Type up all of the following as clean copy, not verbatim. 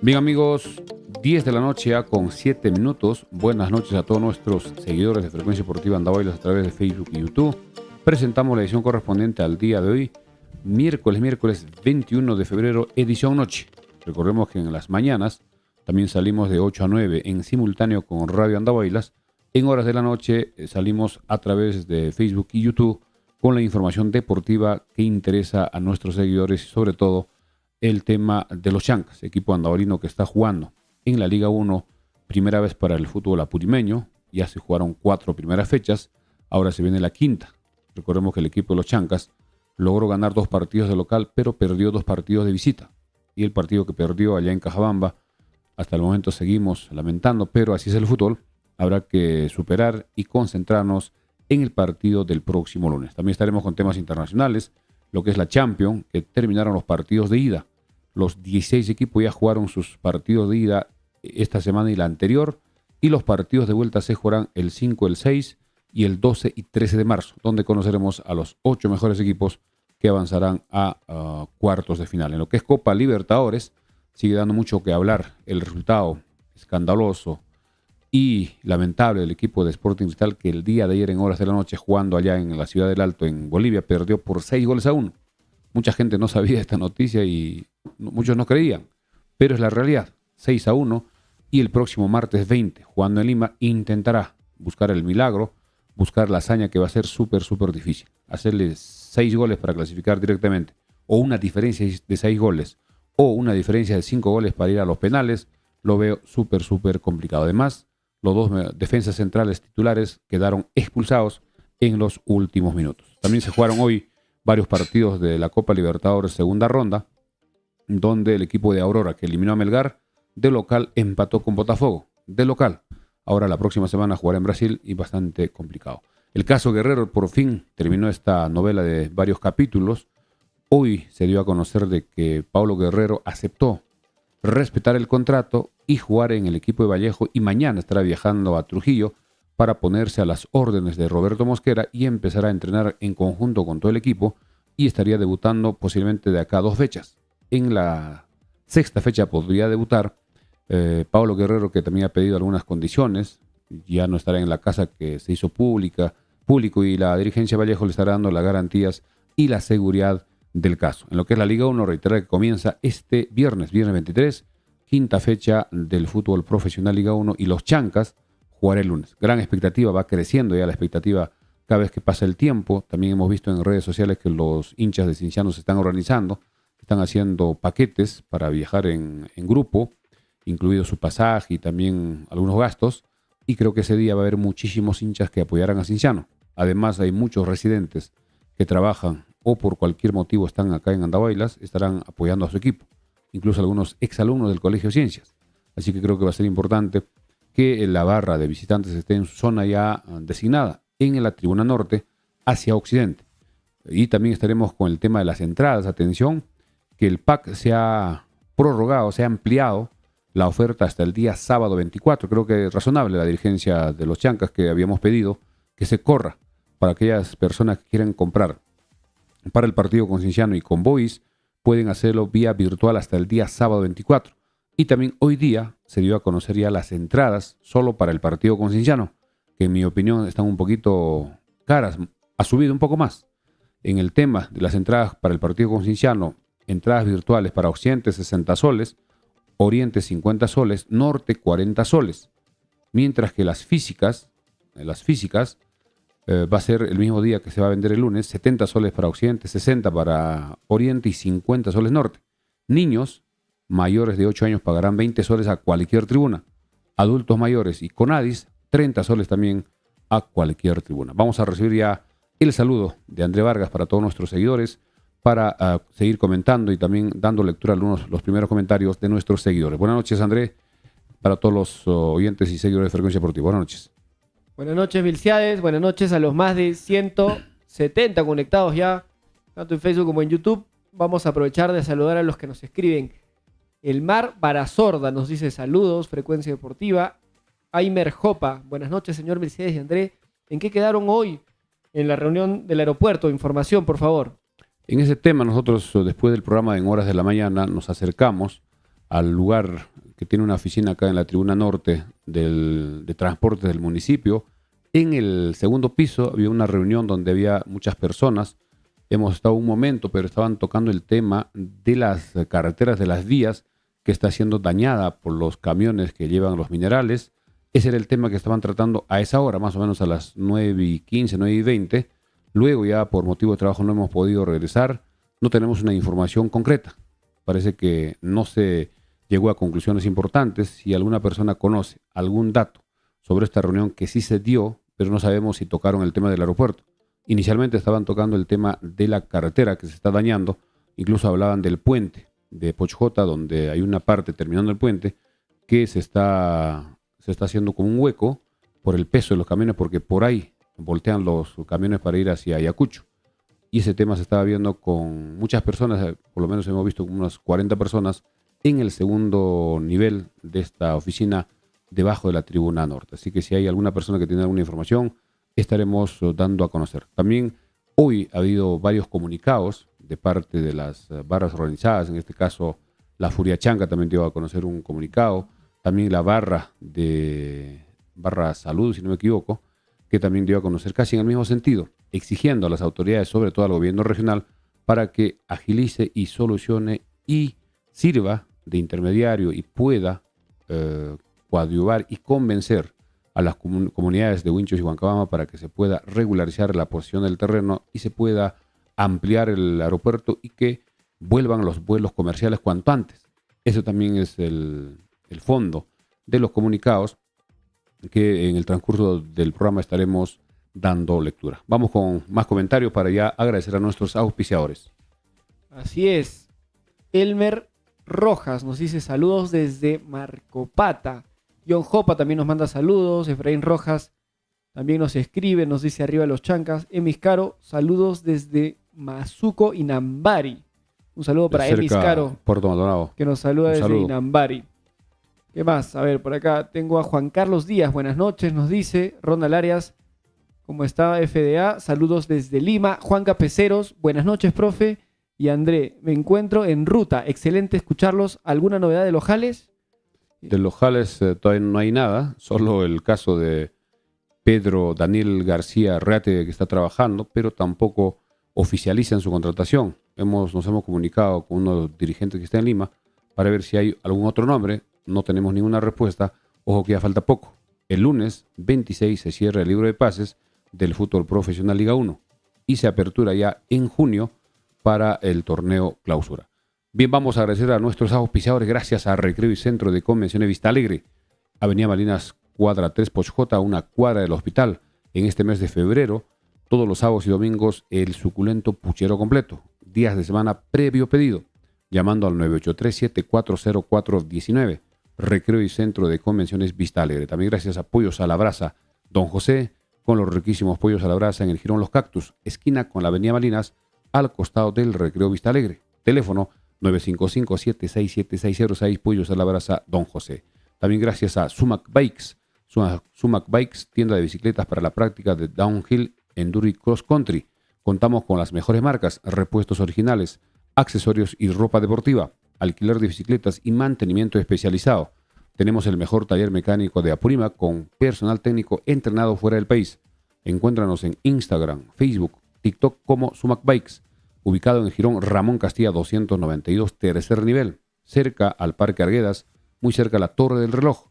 Bien amigos, 10 de la noche ya con 7 minutos. Buenas noches a todos nuestros seguidores de Frecuencia Deportiva Andahuaylas a través de Facebook y YouTube. Presentamos la edición correspondiente al día de hoy, miércoles 21 de febrero, edición noche. Recordemos que en las mañanas también salimos de 8 a 9 en simultáneo con Radio Andahuaylas. En horas de la noche salimos a través de Facebook y YouTube con la información deportiva que interesa a nuestros seguidores y sobre todo el tema de los Chancas, equipo andahualino que está jugando en la Liga 1, primera vez para el fútbol apurimeño. Ya se jugaron 4 primeras fechas, ahora se viene la quinta. Recordemos que el equipo de los Chancas logró ganar 2 partidos de local, pero perdió 2 partidos de visita. Y el partido que perdió allá en Cajabamba, hasta el momento seguimos lamentando, pero así es el fútbol. Habrá que superar y concentrarnos en el partido del próximo lunes. También estaremos con temas internacionales, lo que es la Champions, que terminaron los partidos de ida. Los 16 equipos ya jugaron sus partidos de ida esta semana y la anterior, y los partidos de vuelta se jugarán el 5, el 6 y el 12 y 13 de marzo, donde conoceremos a los 8 mejores equipos que avanzarán a cuartos de final. En lo que es Copa Libertadores, sigue dando mucho que hablar el resultado escandaloso y lamentable del equipo de Sporting Cristal, que el día de ayer en horas de la noche, jugando allá en la ciudad del Alto, en Bolivia, perdió por 6-1. Mucha gente no sabía esta noticia y muchos no creían, pero es la realidad, 6-1, y el próximo martes 20, jugando en Lima, intentará buscar el milagro, buscar la hazaña que va a ser súper difícil. Hacerle 6 goles para clasificar directamente, o una diferencia de 6 goles, o una diferencia de 5 goles para ir a los penales, lo veo súper complicado. Además, los 2 defensas centrales titulares quedaron expulsados en los últimos minutos. También se jugaron hoy varios partidos de la Copa Libertadores segunda ronda, donde el equipo de Aurora, que eliminó a Melgar, de local empató con Botafogo, de local. Ahora la próxima semana jugará en Brasil y bastante complicado. El caso Guerrero por fin terminó esta novela de varios capítulos. Hoy se dio a conocer de que Paulo Guerrero aceptó respetar el contrato y jugar en el equipo de Vallejo, y mañana estará viajando a Trujillo para ponerse a las órdenes de Roberto Mosquera y empezar a entrenar en conjunto con todo el equipo, y estaría debutando posiblemente de acá a 2 fechas. En la 6ª fecha podría debutar Paulo Guerrero, que también ha pedido algunas condiciones. Ya no estará en la casa que se hizo público, y la dirigencia de Vallejo le estará dando las garantías y la seguridad del caso. En lo que es la Liga 1, reiterar que comienza este viernes 23, 5ª fecha del fútbol profesional Liga 1, y los Chancas jugará el lunes. Gran expectativa, va creciendo ya la expectativa cada vez que pasa el tiempo. También hemos visto en redes sociales que los hinchas de Cienciano se están organizando, están haciendo paquetes para viajar en grupo, incluido su pasaje y también algunos gastos, y creo que ese día va a haber muchísimos hinchas que apoyarán a Cienciano. Además, hay muchos residentes que trabajan o por cualquier motivo están acá en Andahuaylas, estarán apoyando a su equipo, incluso algunos exalumnos del Colegio de Ciencias. Así que creo que va a ser importante que la barra de visitantes esté en su zona ya designada, en la tribuna norte hacia occidente. Y también estaremos con el tema de las entradas. Atención, que el PAC se ha prorrogado, se ha ampliado la oferta hasta el día sábado 24. Creo que es razonable la dirigencia de los Chancas, que habíamos pedido que se corra para aquellas personas que quieren comprar para el partido con Cienciano y con Boys, pueden hacerlo vía virtual hasta el día sábado 24. Y también hoy día se dio a conocer ya las entradas solo para el partido con Cienciano, que en mi opinión están un poquito caras, ha subido un poco más. En el tema de las entradas para el partido con Cienciano, entradas virtuales para Occidente 60 soles, Oriente 50 soles, Norte 40 soles. Mientras que las físicas va a ser el mismo día que se va a vender el lunes, 70 soles para Occidente, 60 para Oriente y 50 soles Norte. Niños mayores de 8 años pagarán 20 soles a cualquier tribuna. Adultos mayores y Conadis, 30 soles también a cualquier tribuna. Vamos a recibir ya el saludo de André Vargas para todos nuestros seguidores, para seguir comentando y también dando lectura a los primeros comentarios de nuestros seguidores. Buenas noches, André, para todos los oyentes y seguidores de Frecuencia Deportiva. Buenas noches. Buenas noches, Milciades. Buenas noches a los más de 170 conectados ya, tanto en Facebook como en YouTube. Vamos a aprovechar de saludar a los que nos escriben. El Mar Barazorda nos dice saludos, Frecuencia Deportiva. Aimer Jopa, buenas noches, señor Milciades y André. ¿En qué quedaron hoy en la reunión del aeropuerto? Información, por favor. En ese tema nosotros, después del programa en horas de la mañana, nos acercamos al lugar que tiene una oficina acá en la tribuna norte de transportes del municipio. En el segundo piso había una reunión donde había muchas personas. Hemos estado un momento, pero estaban tocando el tema de las carreteras, de las vías que está siendo dañada por los camiones que llevan los minerales. Ese era el tema que estaban tratando a esa hora, más o menos a las 9:15, 9:20. Luego ya por motivo de trabajo no hemos podido regresar. No tenemos una información concreta. Parece que no se llegó a conclusiones importantes. Si alguna persona conoce algún dato sobre esta reunión que sí se dio, pero no sabemos si tocaron el tema del aeropuerto. Inicialmente estaban tocando el tema de la carretera que se está dañando. Incluso hablaban del puente de Pochjota, donde hay una parte terminando el puente que se está haciendo como un hueco por el peso de los camiones, porque por ahí voltean los camiones para ir hacia Ayacucho. Y ese tema se estaba viendo con muchas personas, por lo menos hemos visto como unas 40 personas en el segundo nivel de esta oficina debajo de la tribuna norte. Así que si hay alguna persona que tiene alguna información, estaremos dando a conocer. También hoy ha habido varios comunicados de parte de las barras organizadas, en este caso la Furia Chanca también dio a conocer un comunicado, también la barra Salud, si no me equivoco, que también dio a conocer casi en el mismo sentido, exigiendo a las autoridades, sobre todo al gobierno regional, para que agilice y solucione y sirva de intermediario y pueda coadyuvar y convencer a las comunidades de Huinchos y Huancabamba para que se pueda regularizar la posición del terreno y se pueda ampliar el aeropuerto y que vuelvan los vuelos comerciales cuanto antes. Eso también es el fondo de los comunicados que en el transcurso del programa estaremos dando lectura. Vamos con más comentarios para ya agradecer a nuestros auspiciadores. Así es. Elmer Rojas nos dice saludos desde Marcopata. John Jopa también nos manda saludos. Efraín Rojas también nos escribe, nos dice arriba los chancas. Emis Caro, saludos desde Mazuco, Inambari. Un saludo para Emis Caro, Puerto Maldonado, que nos saluda desde Inambari. ¿Qué más? A ver, por acá tengo a Juan Carlos Díaz. Buenas noches, nos dice. Ronald Arias, ¿cómo está? FDA, saludos desde Lima. Juan Capeceros, buenas noches, profe. Y André, me encuentro en ruta. Excelente escucharlos. ¿Alguna novedad de los jales? De los jales todavía no hay nada, solo el caso de Pedro Daniel García Reate que está trabajando, pero tampoco oficializan su contratación. Nos hemos comunicado con uno de los dirigentes que está en Lima para ver si hay algún otro nombre. No tenemos ninguna respuesta. Ojo que ya falta poco. El lunes 26 se cierra el libro de pases del fútbol profesional Liga 1 y se apertura ya en junio para el torneo clausura. Bien, vamos a agradecer a nuestros auspiciadores gracias a Recreo y Centro de Convenciones Vista Alegre, Avenida Malinas, cuadra 3 Pochjota, una cuadra del hospital. En este mes de febrero, todos los sábados y domingos, el suculento puchero completo. Días de semana previo pedido, llamando al 983-740419. Recreo y Centro de Convenciones Vista Alegre. También gracias a Pollos a la Brasa, Don José, con los riquísimos pollos a la brasa en el Jirón Los Cactus, esquina con la Avenida Malinas, al costado del Recreo Vista Alegre. Teléfono 955-767-606, Pollos a la Brasa, Don José. También gracias a Sumac Bikes. Sumac Bikes, tienda de bicicletas para la práctica de downhill, enduro y cross country. Contamos con las mejores marcas, repuestos originales, accesorios y ropa deportiva, alquiler de bicicletas y mantenimiento especializado. Tenemos el mejor taller mecánico de Apurímac con personal técnico entrenado fuera del país. Encuéntranos en Instagram, Facebook, TikTok como Sumac Bikes, ubicado en Jirón Ramón Castilla 292, tercer nivel, cerca al Parque Arguedas, muy cerca a la Torre del Reloj.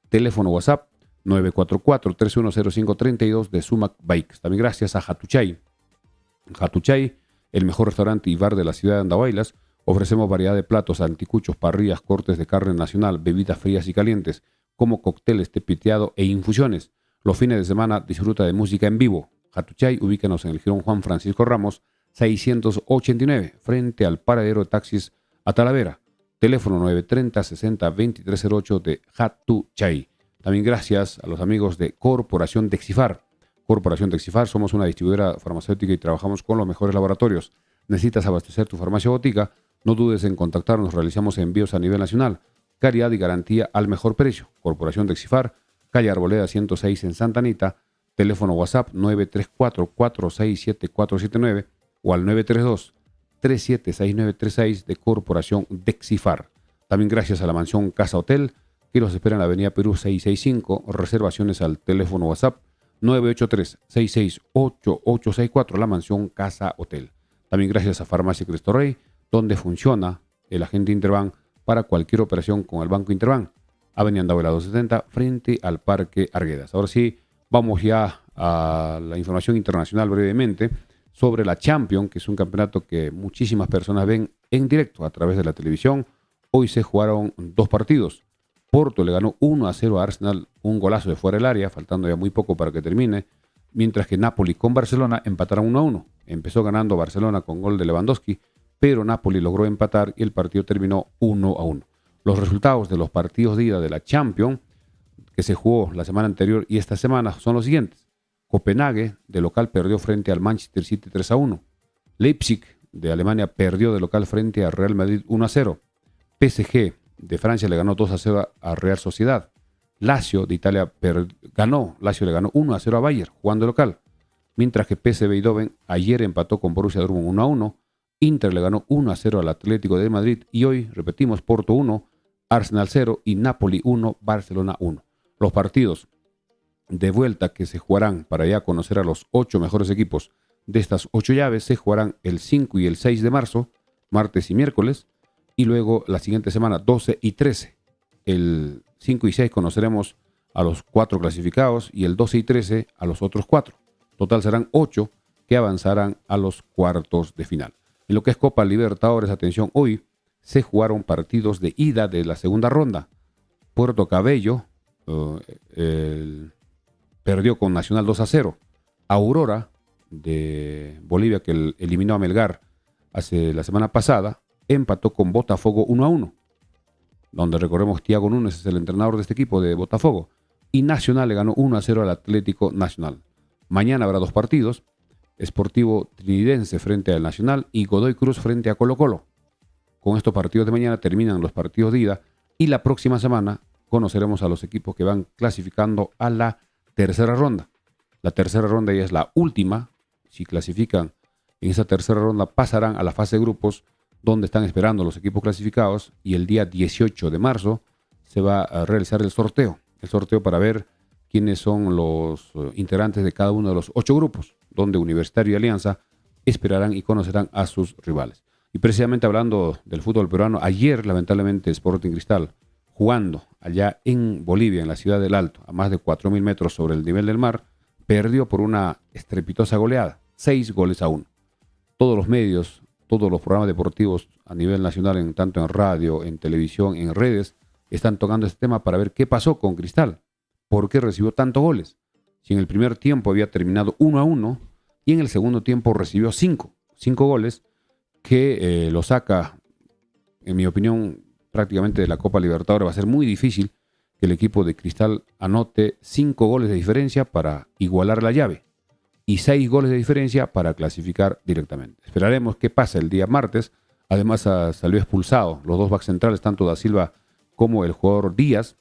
Teléfono WhatsApp 944-310532 de Sumac Bikes. También gracias a Hatuchay. Hatuchay, el mejor restaurante y bar de la ciudad de Andahuaylas. Ofrecemos variedad de platos, anticuchos, parrillas, cortes de carne nacional, bebidas frías y calientes, como cócteles, té piteado e infusiones. Los fines de semana disfruta de música en vivo. Hatuchay, ubícanos en el Jirón Juan Francisco Ramos, 689, frente al paradero de taxis a Talavera. Teléfono 930-60-2308 de Hatuchay. También gracias a los amigos de Corporación Dexifar. Corporación Dexifar, somos una distribuidora farmacéutica y trabajamos con los mejores laboratorios. ¿Necesitas abastecer tu farmacia botica? No dudes en contactarnos, realizamos envíos a nivel nacional. Calidad y garantía al mejor precio. Corporación Dexifar, calle Arboleda 106 en Santa Anita. Teléfono WhatsApp 934-467-479 o al 932-376936 de Corporación Dexifar. También gracias a la mansión Casa Hotel, que los espera en la avenida Perú 665. Reservaciones al teléfono WhatsApp 983-668864, la mansión Casa Hotel. También gracias a Farmacia Cristo Rey, donde funciona el agente Interbank para cualquier operación con el Banco Interbank. Avenida Andahuayla 270, frente al Parque Arguedas. Ahora sí, vamos ya a la información internacional brevemente sobre la Champions, que es un campeonato que muchísimas personas ven en directo a través de la televisión. Hoy se jugaron 2 partidos. Porto le ganó 1-0 a Arsenal, un golazo de fuera del área, faltando ya muy poco para que termine, mientras que Napoli con Barcelona empataron 1-1. Empezó ganando Barcelona con gol de Lewandowski, pero Napoli logró empatar y el partido terminó 1-1. Los resultados de los partidos de ida de la Champions, que se jugó la semana anterior y esta semana, son los siguientes. Copenhague, de local, perdió frente al Manchester City 3-1. Leipzig, de Alemania, perdió de local frente al Real Madrid 1-0. PSG, de Francia, le ganó 2-0 a Real Sociedad. Lazio, de Italia, Lazio le ganó 1-0 a Bayern, jugando de local. Mientras que PSV Eindhoven ayer empató con Borussia Dortmund 1-1. Inter le ganó 1-0 al Atlético de Madrid. Y hoy, repetimos, Porto 1, Arsenal 0 y Napoli 1, Barcelona 1. Los partidos de vuelta que se jugarán para ya conocer a los 8 mejores equipos de estas 8 llaves se jugarán el 5 y el 6 de marzo, martes y miércoles, y luego la siguiente semana 12 y 13. El 5 y 6 conoceremos a los 4 clasificados y el 12 y 13 a los otros 4. Total serán 8 que avanzarán a los cuartos de final. En lo que es Copa Libertadores, atención, hoy se jugaron partidos de ida de la segunda ronda. Puerto Cabello perdió con Nacional 2-0. Aurora de Bolivia, que eliminó a Melgar la semana pasada, empató con Botafogo 1-1. Donde recordemos Thiago Núñez es el entrenador de este equipo de Botafogo. Y Nacional le ganó 1-0 al Atlético Nacional. Mañana habrá 2 partidos. Sportivo Trinidense frente al Nacional y Godoy Cruz frente a Colo Colo. Con estos partidos de mañana terminan los partidos de ida y la próxima semana conoceremos a los equipos que van clasificando a la tercera ronda. La tercera ronda ya es la última. Si clasifican en esa tercera ronda pasarán a la fase de grupos, donde están esperando los equipos clasificados, y el día 18 de marzo se va a realizar el sorteo para ver quiénes son los integrantes de cada uno de los 8 grupos, donde Universitario y Alianza esperarán y conocerán a sus rivales. Y precisamente hablando del fútbol peruano, ayer lamentablemente Sporting Cristal, jugando allá en Bolivia, en la ciudad del Alto, a más de 4.000 metros sobre el nivel del mar, perdió por una estrepitosa goleada, 6-1. Todos los medios, todos los programas deportivos a nivel nacional, tanto en radio, en televisión, en redes, están tocando este tema para ver qué pasó con Cristal. ¿Por qué recibió tantos goles? Si en el primer tiempo había terminado 1-1 y en el segundo tiempo recibió 5 goles que lo saca, en mi opinión, prácticamente de la Copa Libertadores. Va a ser muy difícil que el equipo de Cristal anote 5 goles de diferencia para igualar la llave y 6 goles de diferencia para clasificar directamente. Esperaremos qué pasa el día martes. Además salió expulsado los 2 backs centrales, tanto Da Silva como el jugador Díaz,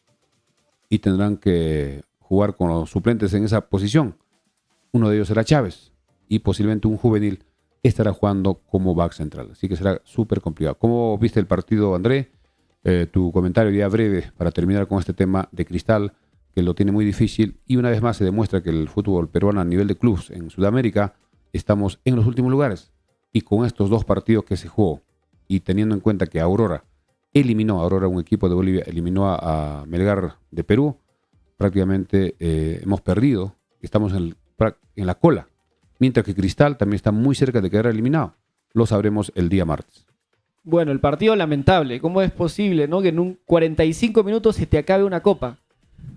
y tendrán que jugar con los suplentes en esa posición. Uno de ellos será Chávez y posiblemente un juvenil estará jugando como back central. Así que será súper complicado. ¿Cómo viste el partido, André? Tu comentario ya breve para terminar con este tema de Cristal, que lo tiene muy difícil, y una vez más se demuestra que el fútbol peruano a nivel de clubes en Sudamérica estamos en los últimos lugares. Y con estos 2 partidos que se jugó, y teniendo en cuenta que Aurora, un equipo de Bolivia, eliminó a Melgar de Perú, prácticamente hemos perdido, estamos en la cola, mientras que Cristal también está muy cerca de quedar eliminado. Lo sabremos el día martes. Bueno, el partido lamentable. ¿Cómo es posible, no, que en un 45 minutos se te acabe una copa?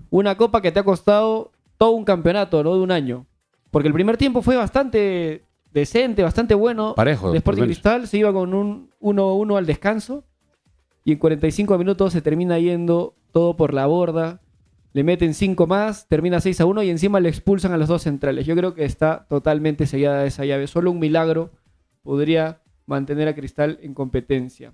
Una copa que te ha costado todo un campeonato, ¿no? De un año. Porque el primer tiempo fue bastante decente, bastante bueno. Parejo. De Sporting Cristal se iba con un 1-1 al descanso. Y en 45 minutos se termina yendo todo por la borda. Le meten 5 más, termina 6-1 y encima le expulsan a los 2 centrales. Yo creo que está totalmente sellada esa llave. Solo un milagro podría mantener a Cristal en competencia.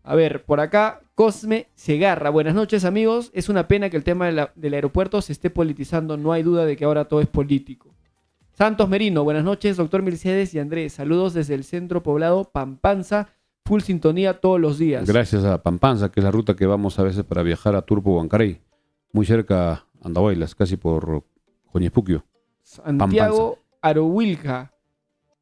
A ver, por acá, Cosme Segarra. Buenas noches, amigos. Es una pena que el tema del aeropuerto se esté politizando. No hay duda de que ahora todo es político. Santos Merino. Buenas noches, doctor Mercedes y Andrés. Saludos desde el centro poblado Pampanza full sintonía todos los días. Gracias a Pampanza, que es la ruta que vamos a veces para viajar a Turpo, Huancaray. Muy cerca Andahuaylas, casi por Coñespuquio. Santiago Arohuilca.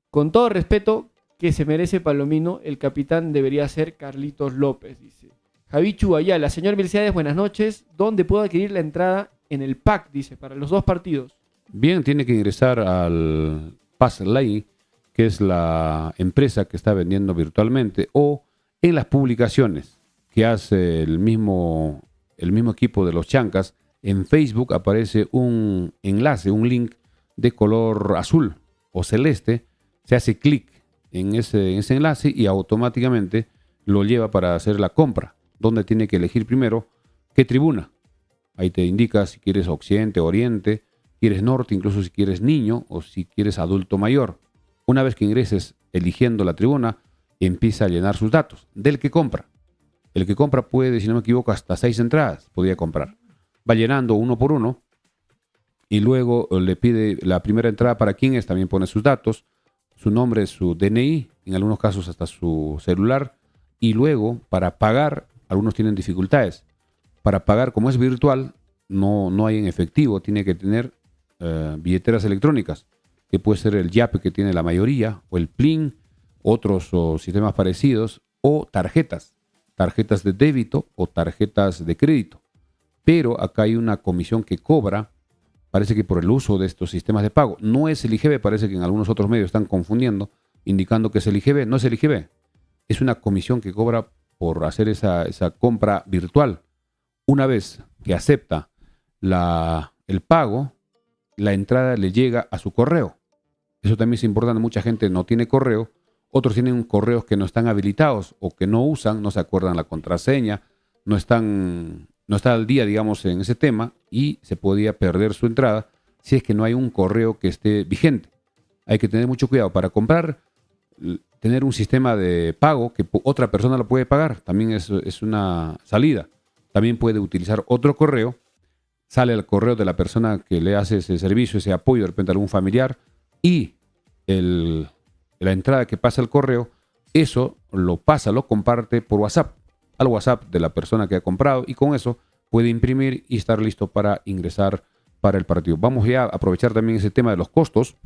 Con todo respeto que se merece Palomino, el capitán debería ser Carlitos López, dice. Javichu Ayala. Señor Milciades, buenas noches. ¿Dónde puedo adquirir la entrada en el pack? Dice, para los 2 partidos. Bien, tiene que ingresar al Passlay, que es la empresa que está vendiendo virtualmente, o en las publicaciones que hace el mismo equipo de los Chancas. En Facebook aparece un enlace, un link de color azul o celeste. Se hace clic en ese enlace y automáticamente lo lleva para hacer la compra, donde tiene que elegir primero qué tribuna. Ahí te indica si quieres occidente, oriente, quieres norte, incluso si quieres niño o si quieres adulto mayor. Una vez que ingreses eligiendo la tribuna, empieza a llenar sus datos del que compra. El que compra puede, si no me equivoco, hasta 6 entradas podría comprar. Va llenando uno por uno y luego le pide la primera entrada para quién es, también pone sus datos, su nombre, su DNI, en algunos casos hasta su celular, y luego para pagar, algunos tienen dificultades. Para pagar, como es virtual, no hay en efectivo, tiene que tener billeteras electrónicas, que puede ser el Yape que tiene la mayoría, o el Plin, otros o sistemas parecidos, o tarjetas de débito o tarjetas de crédito. Pero acá hay una comisión que cobra, parece que por el uso de estos sistemas de pago. No es el IGB, parece que en algunos otros medios están confundiendo, indicando que es el IGB. No es el IGB, es una comisión que cobra por hacer esa compra virtual. Una vez que acepta el pago, la entrada le llega a su correo. Eso también es importante. Mucha gente no tiene correo, otros tienen correos que no están habilitados o que no usan, no se acuerdan la contraseña, no está al día, digamos, en ese tema y se podía perder su entrada si es que no hay un correo que esté vigente. Hay que tener mucho cuidado para comprar, tener un sistema de pago que otra persona lo puede pagar, también es una salida. También puede utilizar otro correo, sale el correo de la persona que le hace ese servicio, ese apoyo, de repente a algún familiar, y la entrada que pasa el correo, eso lo comparte por WhatsApp, al WhatsApp de la persona que ha comprado, y con eso puede imprimir y estar listo para ingresar para el partido. Vamos ya a aprovechar también ese tema de los costos.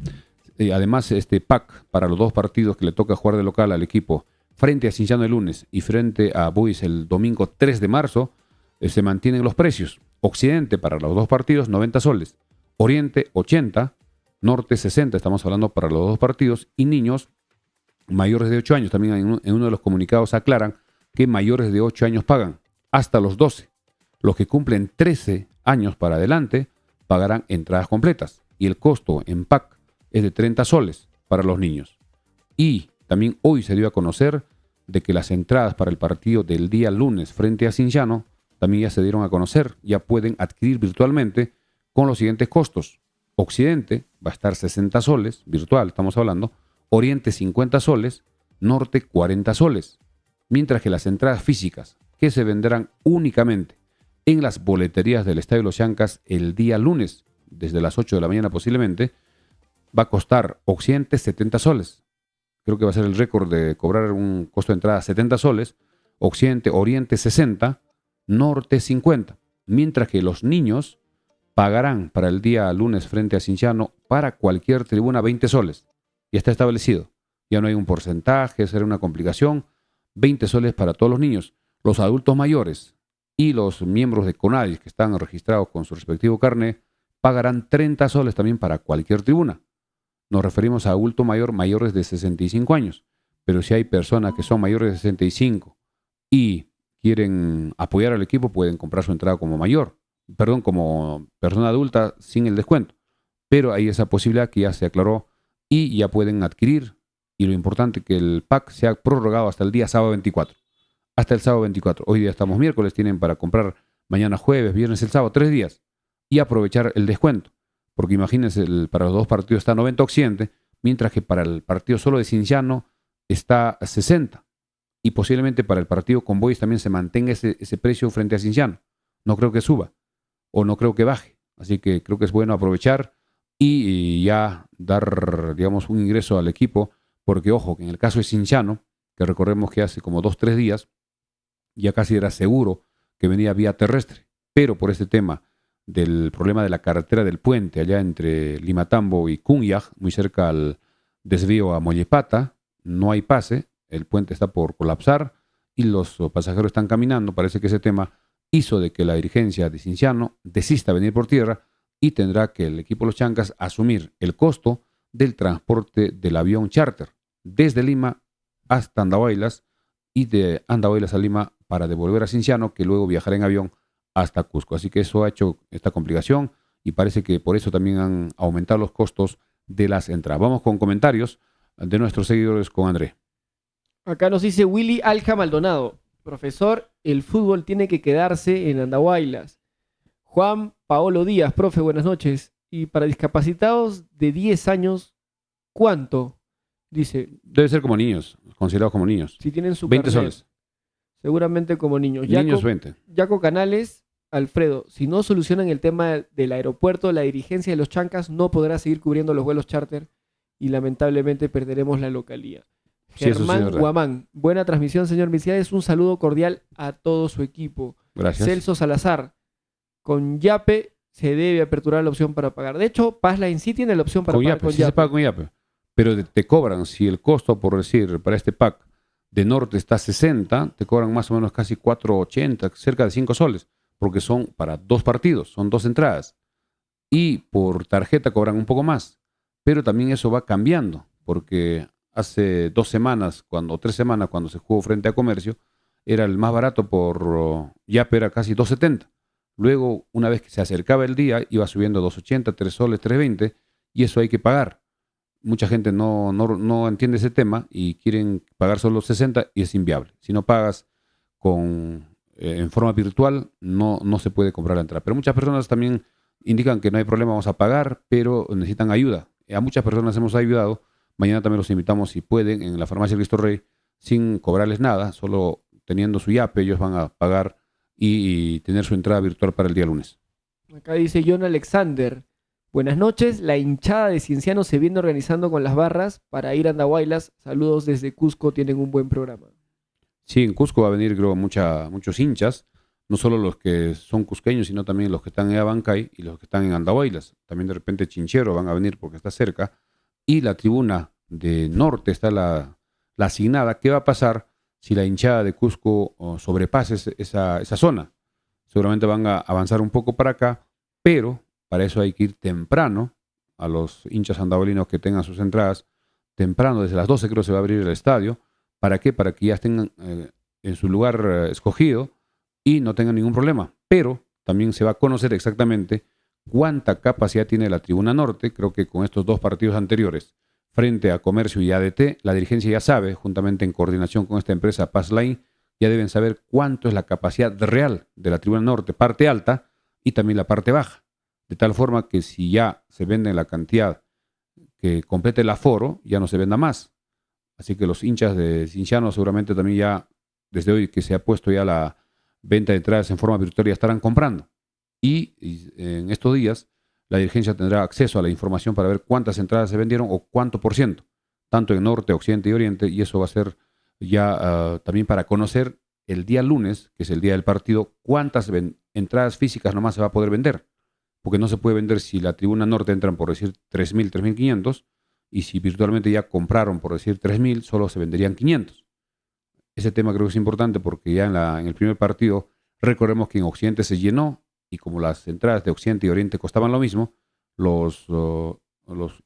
Además, este pack para los 2 partidos que le toca jugar de local al equipo frente a Cienciano el lunes y frente a Boys el domingo 3 de marzo, se mantienen los precios. Occidente para los 2 partidos, 90 soles. Oriente, 80. Norte, 60. Estamos hablando para los 2 partidos. Y niños mayores de 8 años. También en uno de los comunicados aclaran que mayores de 8 años pagan hasta los 12. Los que cumplen 13 años para adelante pagarán entradas completas. Y el costo en pack es de 30 soles para los niños. Y también hoy se dio a conocer de que las entradas para el partido del día lunes frente a Cienciano también ya se dieron a conocer. Ya pueden adquirir virtualmente con los siguientes costos. Occidente va a estar 60 soles, virtual estamos hablando. Oriente 50 soles, Norte 40 soles. Mientras que las entradas físicas que se venderán únicamente en las boleterías del Estadio Los Chancas el día lunes, desde las 8 de la mañana posiblemente, va a costar Occidente 70 soles. Creo que va a ser el récord de cobrar un costo de entrada 70 soles. Occidente, Oriente 60, Norte 50. Mientras que los niños pagarán para el día lunes frente a Cienciano para cualquier tribuna 20 soles. Ya está establecido. Ya no hay un porcentaje, será una complicación. 20 soles para todos los niños. Los adultos mayores y los miembros de CONADIS que están registrados con su respectivo carnet pagarán 30 soles también para cualquier tribuna. Nos referimos a adulto mayor mayores de 65 años. Pero si hay personas que son mayores de 65 y quieren apoyar al equipo, pueden comprar su entrada como como persona adulta sin el descuento. Pero hay esa posibilidad que ya se aclaró y ya pueden adquirir. Y lo importante es que el pack se ha prorrogado hasta el día sábado 24. Hasta el sábado 24. Hoy día estamos miércoles, tienen para comprar mañana jueves, viernes, el sábado, 3 días. Y aprovechar el descuento. Porque imagínense, para los 2 partidos está 90 Occidente, mientras que para el partido solo de Cienciano está 60. Y posiblemente para el partido con Boys también se mantenga ese precio frente a Cienciano. No creo que suba o no creo que baje. Así que creo que es bueno aprovechar y ya dar, digamos, un ingreso al equipo. Porque, ojo, que en el caso de Cienciano, que recordemos que hace como 2, 3 días ya casi era seguro que venía vía terrestre, pero por este tema del problema de la carretera del puente allá entre Limatambo y Cunyag, muy cerca al desvío a Mollepata, no hay pase, el puente está por colapsar y los pasajeros están caminando. Parece que ese tema hizo de que la dirigencia de Cienciano desista de venir por tierra y tendrá que el equipo Los Chancas asumir el costo del transporte del avión charter desde Lima hasta Andahuaylas y de Andahuaylas a Lima para devolver a Cienciano, que luego viajará en avión hasta Cusco. Así que eso ha hecho esta complicación y parece que por eso también han aumentado los costos de las entradas. Vamos con comentarios de nuestros seguidores con André. Acá nos dice Willy Alja Maldonado. Profesor, el fútbol tiene que quedarse en Andahuaylas. Juan Paolo Díaz, profe, buenas noches. Y para discapacitados de 10 años, ¿cuánto? Dice, Debe ser como niños, considerados como niños. si tienen su 20 carnet, soles. seguramente como niños. Niños 20. Yaco Canales, Alfredo, si no solucionan el tema del aeropuerto, la dirigencia de los Chancas no podrá seguir cubriendo los vuelos charter y lamentablemente perderemos la localía. Sí, eso sí es Germán verdad. Guamán, buena transmisión, señor Milciades. Un saludo cordial a todo su equipo. Gracias. Celso Salazar, con Yape se debe aperturar la opción para pagar. De hecho, Passline sí tiene la opción para Con pagar Yape, con sí se Yape. paga con Yape. Pero te cobran, si el costo, por decir, para este pack de norte está 60, te cobran más o menos casi 4.80, cerca de 5 soles, porque son para 2 partidos, son 2 entradas. Y por tarjeta cobran un poco más. Pero también eso va cambiando, porque hace 2 semanas, 3 semanas, cuando se jugó frente a Comercio, era el más barato por Yape, era casi 2.70. Luego, una vez que se acercaba el día, iba subiendo 2.80, 3 soles, 3.20, y eso hay que pagar. Mucha gente no entiende ese tema y quieren pagar solo 60 y es inviable. Si no pagas en forma virtual, no se puede comprar la entrada. Pero muchas personas también indican que no hay problema, vamos a pagar, pero necesitan ayuda. A muchas personas hemos ayudado. Mañana también los invitamos, si pueden, en la farmacia Cristo Rey, sin cobrarles nada, solo teniendo su Yape, ellos van a pagar y tener su entrada virtual para el día lunes. Acá dice John Alexander. Buenas noches, la hinchada de Cienciano se viene organizando con las barras para ir a Andahuaylas. Saludos desde Cusco, tienen un buen programa. Sí, en Cusco va a venir, creo, muchos hinchas, no solo los que son cusqueños, sino también los que están en Abancay y los que están en Andahuaylas. También de repente Chinchero van a venir porque está cerca. Y la tribuna de norte está la asignada. ¿Qué va a pasar si la hinchada de Cusco sobrepase esa zona? Seguramente van a avanzar un poco para acá, pero para eso hay que ir temprano a los hinchas andahuaylinos que tengan sus entradas. Temprano, desde las 12 creo se va a abrir el estadio. ¿Para qué? Para que ya estén en su lugar escogido y no tengan ningún problema. Pero también se va a conocer exactamente cuánta capacidad tiene la tribuna norte. Creo que con estos 2 partidos anteriores, frente a Comercio y ADT, la dirigencia ya sabe, juntamente en coordinación con esta empresa Passline, ya deben saber cuánto es la capacidad real de la tribuna norte, parte alta y también la parte baja. De tal forma que si ya se vende la cantidad que complete el aforo, ya no se venda más. Así que los hinchas de Cienciano seguramente también ya, desde hoy que se ha puesto ya la venta de entradas en forma virtual, ya estarán comprando. Y en estos días la dirigencia tendrá acceso a la información para ver cuántas entradas se vendieron o cuánto por ciento, tanto en norte, occidente y oriente, y eso va a ser ya también para conocer el día lunes, que es el día del partido, cuántas entradas físicas nomás se va a poder vender. Porque no se puede vender si la tribuna norte entran por decir 3.000, 3.500, y si virtualmente ya compraron por decir 3.000, solo se venderían 500. Ese tema creo que es importante porque ya en el primer partido, recordemos que en Occidente se llenó, y como las entradas de Occidente y Oriente costaban lo mismo, los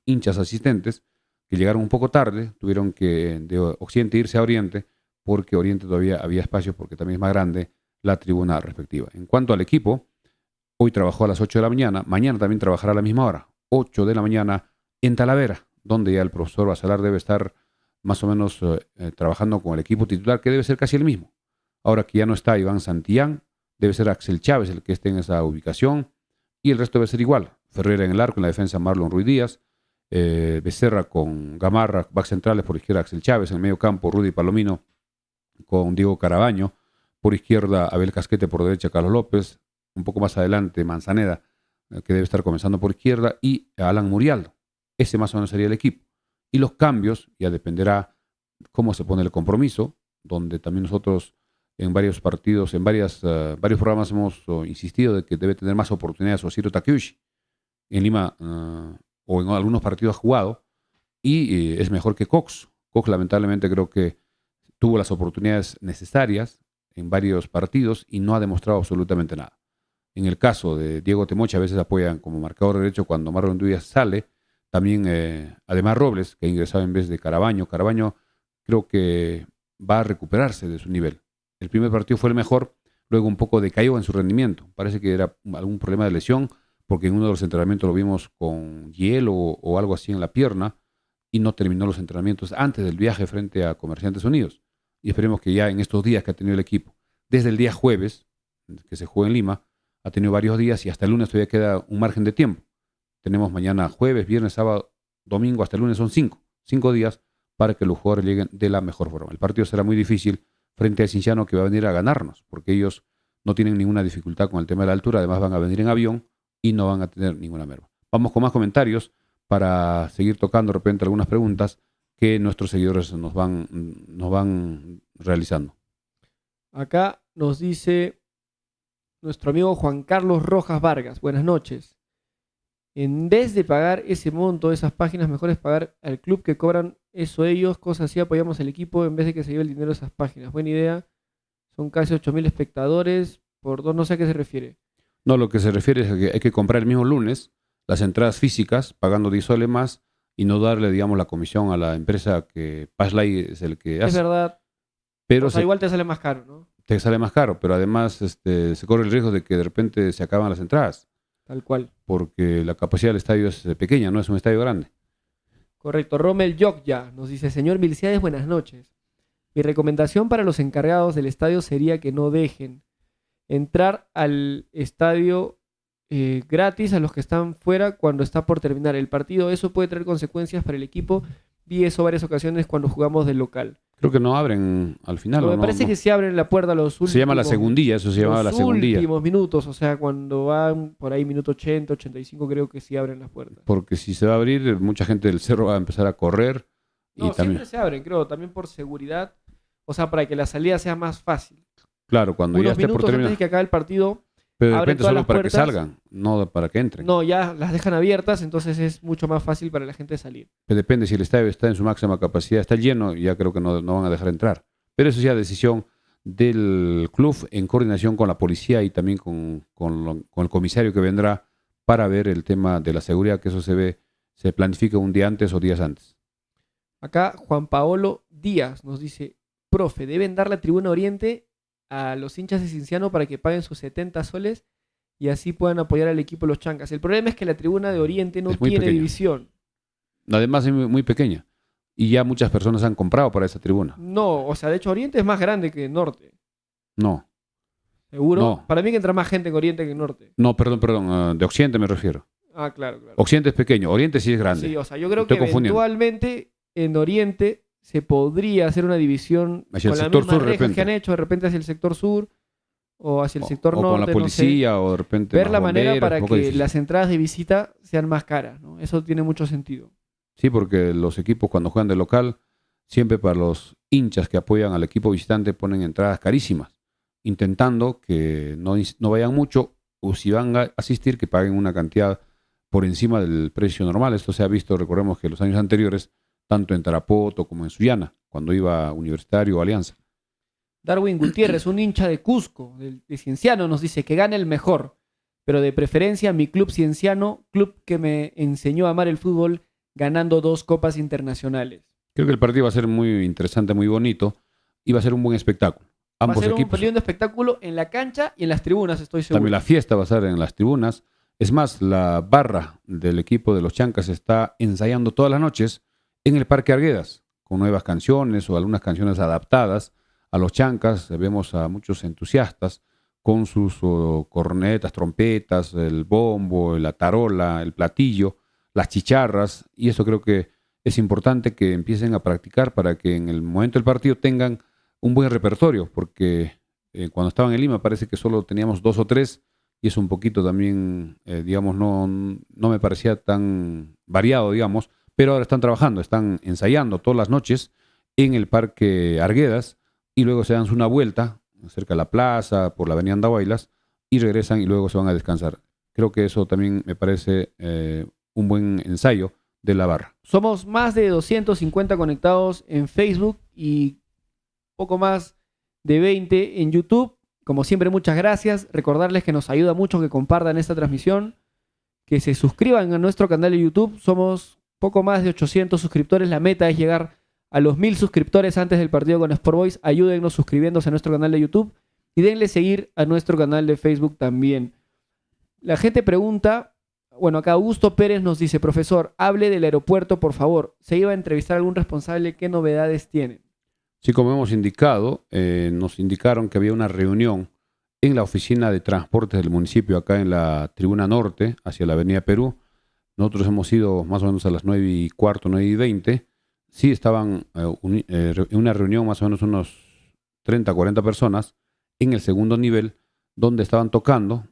hinchas asistentes, que llegaron un poco tarde, tuvieron que de Occidente irse a Oriente, porque Oriente todavía había espacio, porque también es más grande la tribuna respectiva. En cuanto al equipo, hoy trabajó a las 8 de la mañana, mañana también trabajará a la misma hora, 8 de la mañana en Talavera, donde ya el profesor Basalar debe estar más o menos trabajando con el equipo titular, que debe ser casi el mismo. Ahora que ya no está Iván Santillán, debe ser Axel Chávez el que esté en esa ubicación, y el resto debe ser igual. Ferreira en el arco, en la defensa Marlon Ruiz Díaz, Becerra con Gamarra, back centrales, por izquierda Axel Chávez, en el medio campo Rudy Palomino con Diego Carabaño, por izquierda Abel Casquete, por derecha Carlos López, un poco más adelante Manzaneda, que debe estar comenzando por izquierda, y Alan Murialdo. Ese más o menos sería el equipo. Y los cambios ya dependerá cómo se pone el compromiso, donde también nosotros en varios partidos, en varios programas hemos insistido de que debe tener más oportunidades Osirio Takeuchi. En Lima o en algunos partidos ha jugado y es mejor que Cox. Cox lamentablemente creo que tuvo las oportunidades necesarias en varios partidos y no ha demostrado absolutamente nada. En el caso de Diego Temoche a veces apoyan como marcador derecho cuando Marlon Díaz sale. También además Robles, que ha ingresado en vez de Carabaño. Carabaño creo que va a recuperarse de su nivel. El primer partido fue el mejor, luego un poco decayó en su rendimiento. Parece que era algún problema de lesión, porque en uno de los entrenamientos lo vimos con hielo o algo así en la pierna y no terminó los entrenamientos antes del viaje frente a Comerciantes Unidos. Y esperemos que ya en estos días que ha tenido el equipo, desde el día jueves, que se juega en Lima, ha tenido varios días y hasta el lunes todavía queda un margen de tiempo. Tenemos mañana jueves, viernes, sábado, domingo, hasta el lunes son 5 días para que los jugadores lleguen de la mejor forma. El partido será muy difícil frente al Cienciano, que va a venir a ganarnos, porque ellos no tienen ninguna dificultad con el tema de la altura, además van a venir en avión y no van a tener ninguna merma. Vamos con más comentarios para seguir tocando de repente algunas preguntas que nuestros seguidores nos van realizando. Acá nos dice nuestro amigo Juan Carlos Rojas Vargas. Buenas noches. En vez de pagar ese monto, esas páginas, mejor es pagar al club que cobran eso ellos, cosas así, apoyamos al equipo en vez de que se lleve el dinero de esas páginas. Buena idea. Son casi 8.000 espectadores, por dos, no sé a qué se refiere. No, lo que se refiere es a que hay que comprar el mismo lunes las entradas físicas, pagando 10 soles más y no darle, digamos, la comisión a la empresa que Passlay es el que hace. Es verdad. Pero o sea, igual te sale más caro, ¿no? Te sale más caro, pero además se corre el riesgo de que de repente se acaban las entradas. Tal cual. Porque la capacidad del estadio es pequeña, no es un estadio grande. Correcto. Rommel Yokya nos dice: señor Milciades, buenas noches. Mi recomendación para los encargados del estadio sería que no dejen entrar al estadio gratis a los que están fuera cuando está por terminar el partido. Eso puede traer consecuencias para el equipo. Vi eso varias ocasiones cuando jugamos del local. Creo que no abren al final. Me parece que sí abren la puerta a los últimos. Se llama la segundilla, eso se llamaba la segundilla. Los últimos minutos, o sea, cuando van por ahí minuto 80, 85, creo que sí abren las puertas. Porque si se va a abrir, mucha gente del cerro va a empezar a correr. No, y también siempre se abren, creo, también por seguridad. O sea, para que la salida sea más fácil. Claro, cuando Unos ya esté por minutos terminar. antes de que acabe el partido. Pero de abren repente todas solo las para que puertas. salgan, no para que entren. No, ya las dejan abiertas, entonces es mucho más fácil para la gente salir. Pero depende, si el estadio está en su máxima capacidad, está lleno, ya creo que no van a dejar entrar. Pero eso es ya decisión del club en coordinación con la policía y también con el comisario que vendrá para ver el tema de la seguridad, que eso se planifica un día antes o días antes. Acá Juan Paolo Díaz nos dice: profe, deben dar la tribuna oriente a los hinchas de Cienciano para que paguen sus 70 soles y así puedan apoyar al equipo de los Chancas. El problema es que la tribuna de oriente no tiene pequeña. división. Además es muy pequeña. Y ya muchas personas han comprado para esa tribuna. No, o sea, de hecho Oriente es más grande que Norte. No. ¿Seguro? No. Para mí que entra más gente en Oriente que en Norte. No, perdón, de Occidente me refiero. Ah, claro. Occidente es pequeño, Oriente sí es grande. Sí, o sea, yo creo Estoy que confundiendo. eventualmente en Oriente se podría hacer una división Hacia el con las sector mismas sur, de rejas que repente. han hecho, de repente hacia el sector sur o hacia el sector o norte. con la policía, no sé. o de repente Ver más la manera bomberos, para un poco que difícil. las entradas de visita sean más caras, ¿no? Eso tiene mucho sentido. Sí, porque los equipos cuando juegan de local, siempre para los hinchas que apoyan al equipo visitante ponen entradas carísimas, intentando que no vayan mucho, o si van a asistir, que paguen una cantidad por encima del precio normal. Esto se ha visto, recordemos que los años anteriores, tanto en Tarapoto como en Sullana, cuando iba Universitario o Alianza. Darwin Gutiérrez, un hincha de Cusco, de Cienciano, nos dice que gane el mejor, pero de preferencia mi club Cienciano, club que me enseñó a amar el fútbol, ganando 2 copas internacionales. Creo que el partido va a ser muy interesante, muy bonito, y va a ser un buen espectáculo. Ambos va a ser un equipos. lindo espectáculo en la cancha y en las tribunas, estoy seguro. También la fiesta va a ser en las tribunas. Es más, la barra del equipo de los Chancas está ensayando todas las noches en el Parque Arguedas, con nuevas canciones o algunas canciones adaptadas a los Chancas. Vemos a muchos entusiastas con sus cornetas, trompetas, el bombo, la tarola, el platillo, las chicharras, y eso creo que es importante que empiecen a practicar para que en el momento del partido tengan un buen repertorio, porque cuando estaban en Lima parece que solo teníamos 2 o 3 y es un poquito también, digamos, no me parecía tan variado, digamos, pero ahora están trabajando, están ensayando todas las noches en el Parque Arguedas y luego se dan una vuelta cerca de la plaza, por la avenida Andahuaylas, y regresan y luego se van a descansar. Creo que eso también me parece un buen ensayo de la barra. Somos más de 250 conectados en Facebook y poco más de 20 en YouTube. Como siempre, muchas gracias. Recordarles que nos ayuda mucho que compartan esta transmisión, que se suscriban a nuestro canal de YouTube. Somos poco más de 800 suscriptores. La meta es llegar a los 1000 suscriptores antes del partido con Sport Boys. Ayúdennos suscribiéndose a nuestro canal de YouTube y denle seguir a nuestro canal de Facebook también. La gente pregunta, bueno, acá Augusto Pérez nos dice: profesor, hable del aeropuerto, por favor. ¿Se iba a entrevistar a algún responsable? ¿Qué novedades tienen? Sí, como hemos indicado, nos indicaron que había una reunión en la oficina de transportes del municipio, acá en la tribuna norte, hacia la avenida Perú. Nosotros hemos ido más o menos a las 9:15, 9:20. Sí, estaban en una reunión más o menos unos 30, 40 personas en el segundo nivel, donde estaban tocando,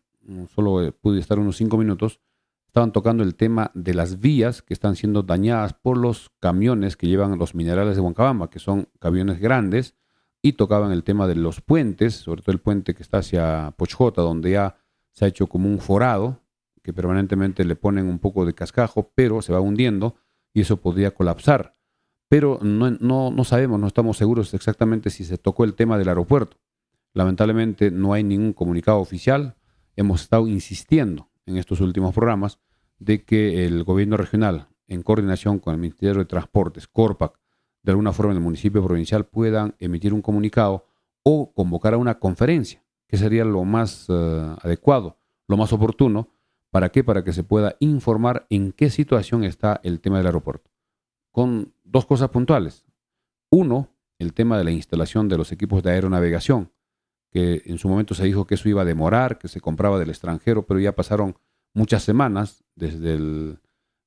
solo pude estar unos 5 minutos, estaban tocando el tema de las vías que están siendo dañadas por los camiones que llevan los minerales de Huancabamba, que son camiones grandes, y tocaban el tema de los puentes, sobre todo el puente que está hacia Pochjota, donde ya se ha hecho como un forado, que permanentemente le ponen un poco de cascajo, pero se va hundiendo y eso podría colapsar. Pero no sabemos, no estamos seguros exactamente si se tocó el tema del aeropuerto. Lamentablemente no hay ningún comunicado oficial. Hemos estado insistiendo en estos últimos programas de que el gobierno regional, en coordinación con el Ministerio de Transportes, Corpac, de alguna forma en el municipio provincial, puedan emitir un comunicado o convocar a una conferencia, que sería lo más adecuado, lo más oportuno. ¿Para qué? Para que se pueda informar en qué situación está el tema del aeropuerto. Con dos cosas puntuales. Uno, el tema de la instalación de los equipos de aeronavegación, que en su momento se dijo que eso iba a demorar, que se compraba del extranjero, pero ya pasaron muchas semanas desde el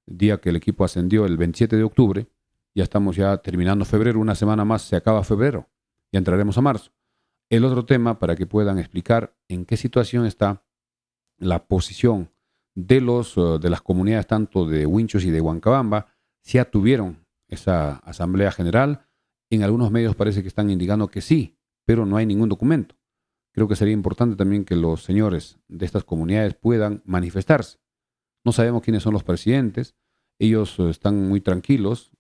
día que el equipo ascendió, el 27 de octubre. Ya estamos ya terminando febrero, una semana más se acaba febrero, ya entraremos a marzo. El otro tema, para que puedan explicar en qué situación está la posición de las comunidades tanto de Huinchos y de Huancabamba, si ya tuvieron esa asamblea general. En algunos medios parece que están indicando que sí, pero no hay ningún documento. Creo que sería importante también que los señores de estas comunidades puedan manifestarse. No sabemos quiénes son los presidentes, ellos están muy tranquilos,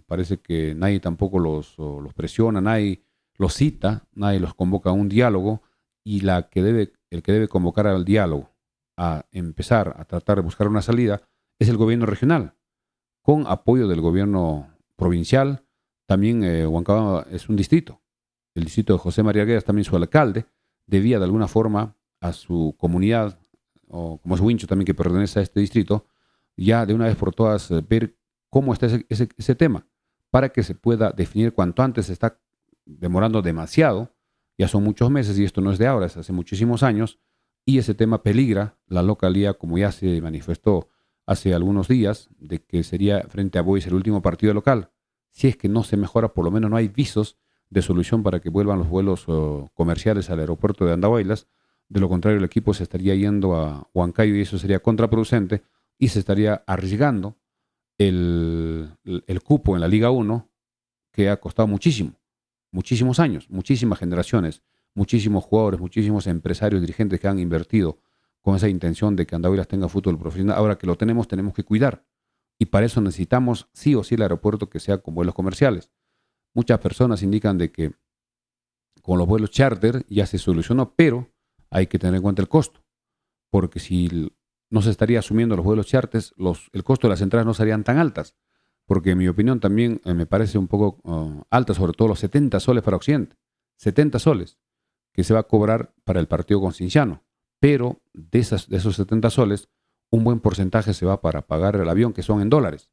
parece que nadie tampoco los presiona, nadie los cita, nadie los convoca a un diálogo, y el que debe convocar al diálogo, a empezar a tratar de buscar una salida, es el gobierno regional, con apoyo del gobierno provincial. También Huancabamba es un distrito. El distrito de José María Arguedas, también su alcalde, debía de alguna forma a su comunidad, o como es Huincho también que pertenece a este distrito, ya de una vez por todas ver cómo está ese tema, para que se pueda definir cuanto antes. Se está demorando demasiado, ya son muchos meses y esto no es de ahora, es hace muchísimos años, y ese tema peligra la localidad, como ya se manifestó hace algunos días, de que sería frente a Boys el último partido local. Si es que no se mejora, por lo menos no hay visos de solución para que vuelvan los vuelos comerciales al aeropuerto de Andahuaylas. De lo contrario, el equipo se estaría yendo a Huancayo y eso sería contraproducente y se estaría arriesgando el cupo en la Liga 1, que ha costado muchísimo, muchísimos años, muchísimas generaciones, muchísimos jugadores, muchísimos empresarios, dirigentes que han invertido con esa intención de que Andahuaylas tenga fútbol profesional. Ahora que lo tenemos que cuidar. Y para eso necesitamos sí o sí el aeropuerto que sea con vuelos comerciales. Muchas personas indican de que con los vuelos charter ya se solucionó, pero hay que tener en cuenta el costo. Porque si no se estaría asumiendo los vuelos charter, el costo de las entradas no serían tan altas. Porque en mi opinión también me parece un poco alta, sobre todo los 70 soles para Occidente. 70 soles que se va a cobrar para el partido con Cienciano. Pero de esos 70 soles, un buen porcentaje se va para pagar el avión, que son en dólares.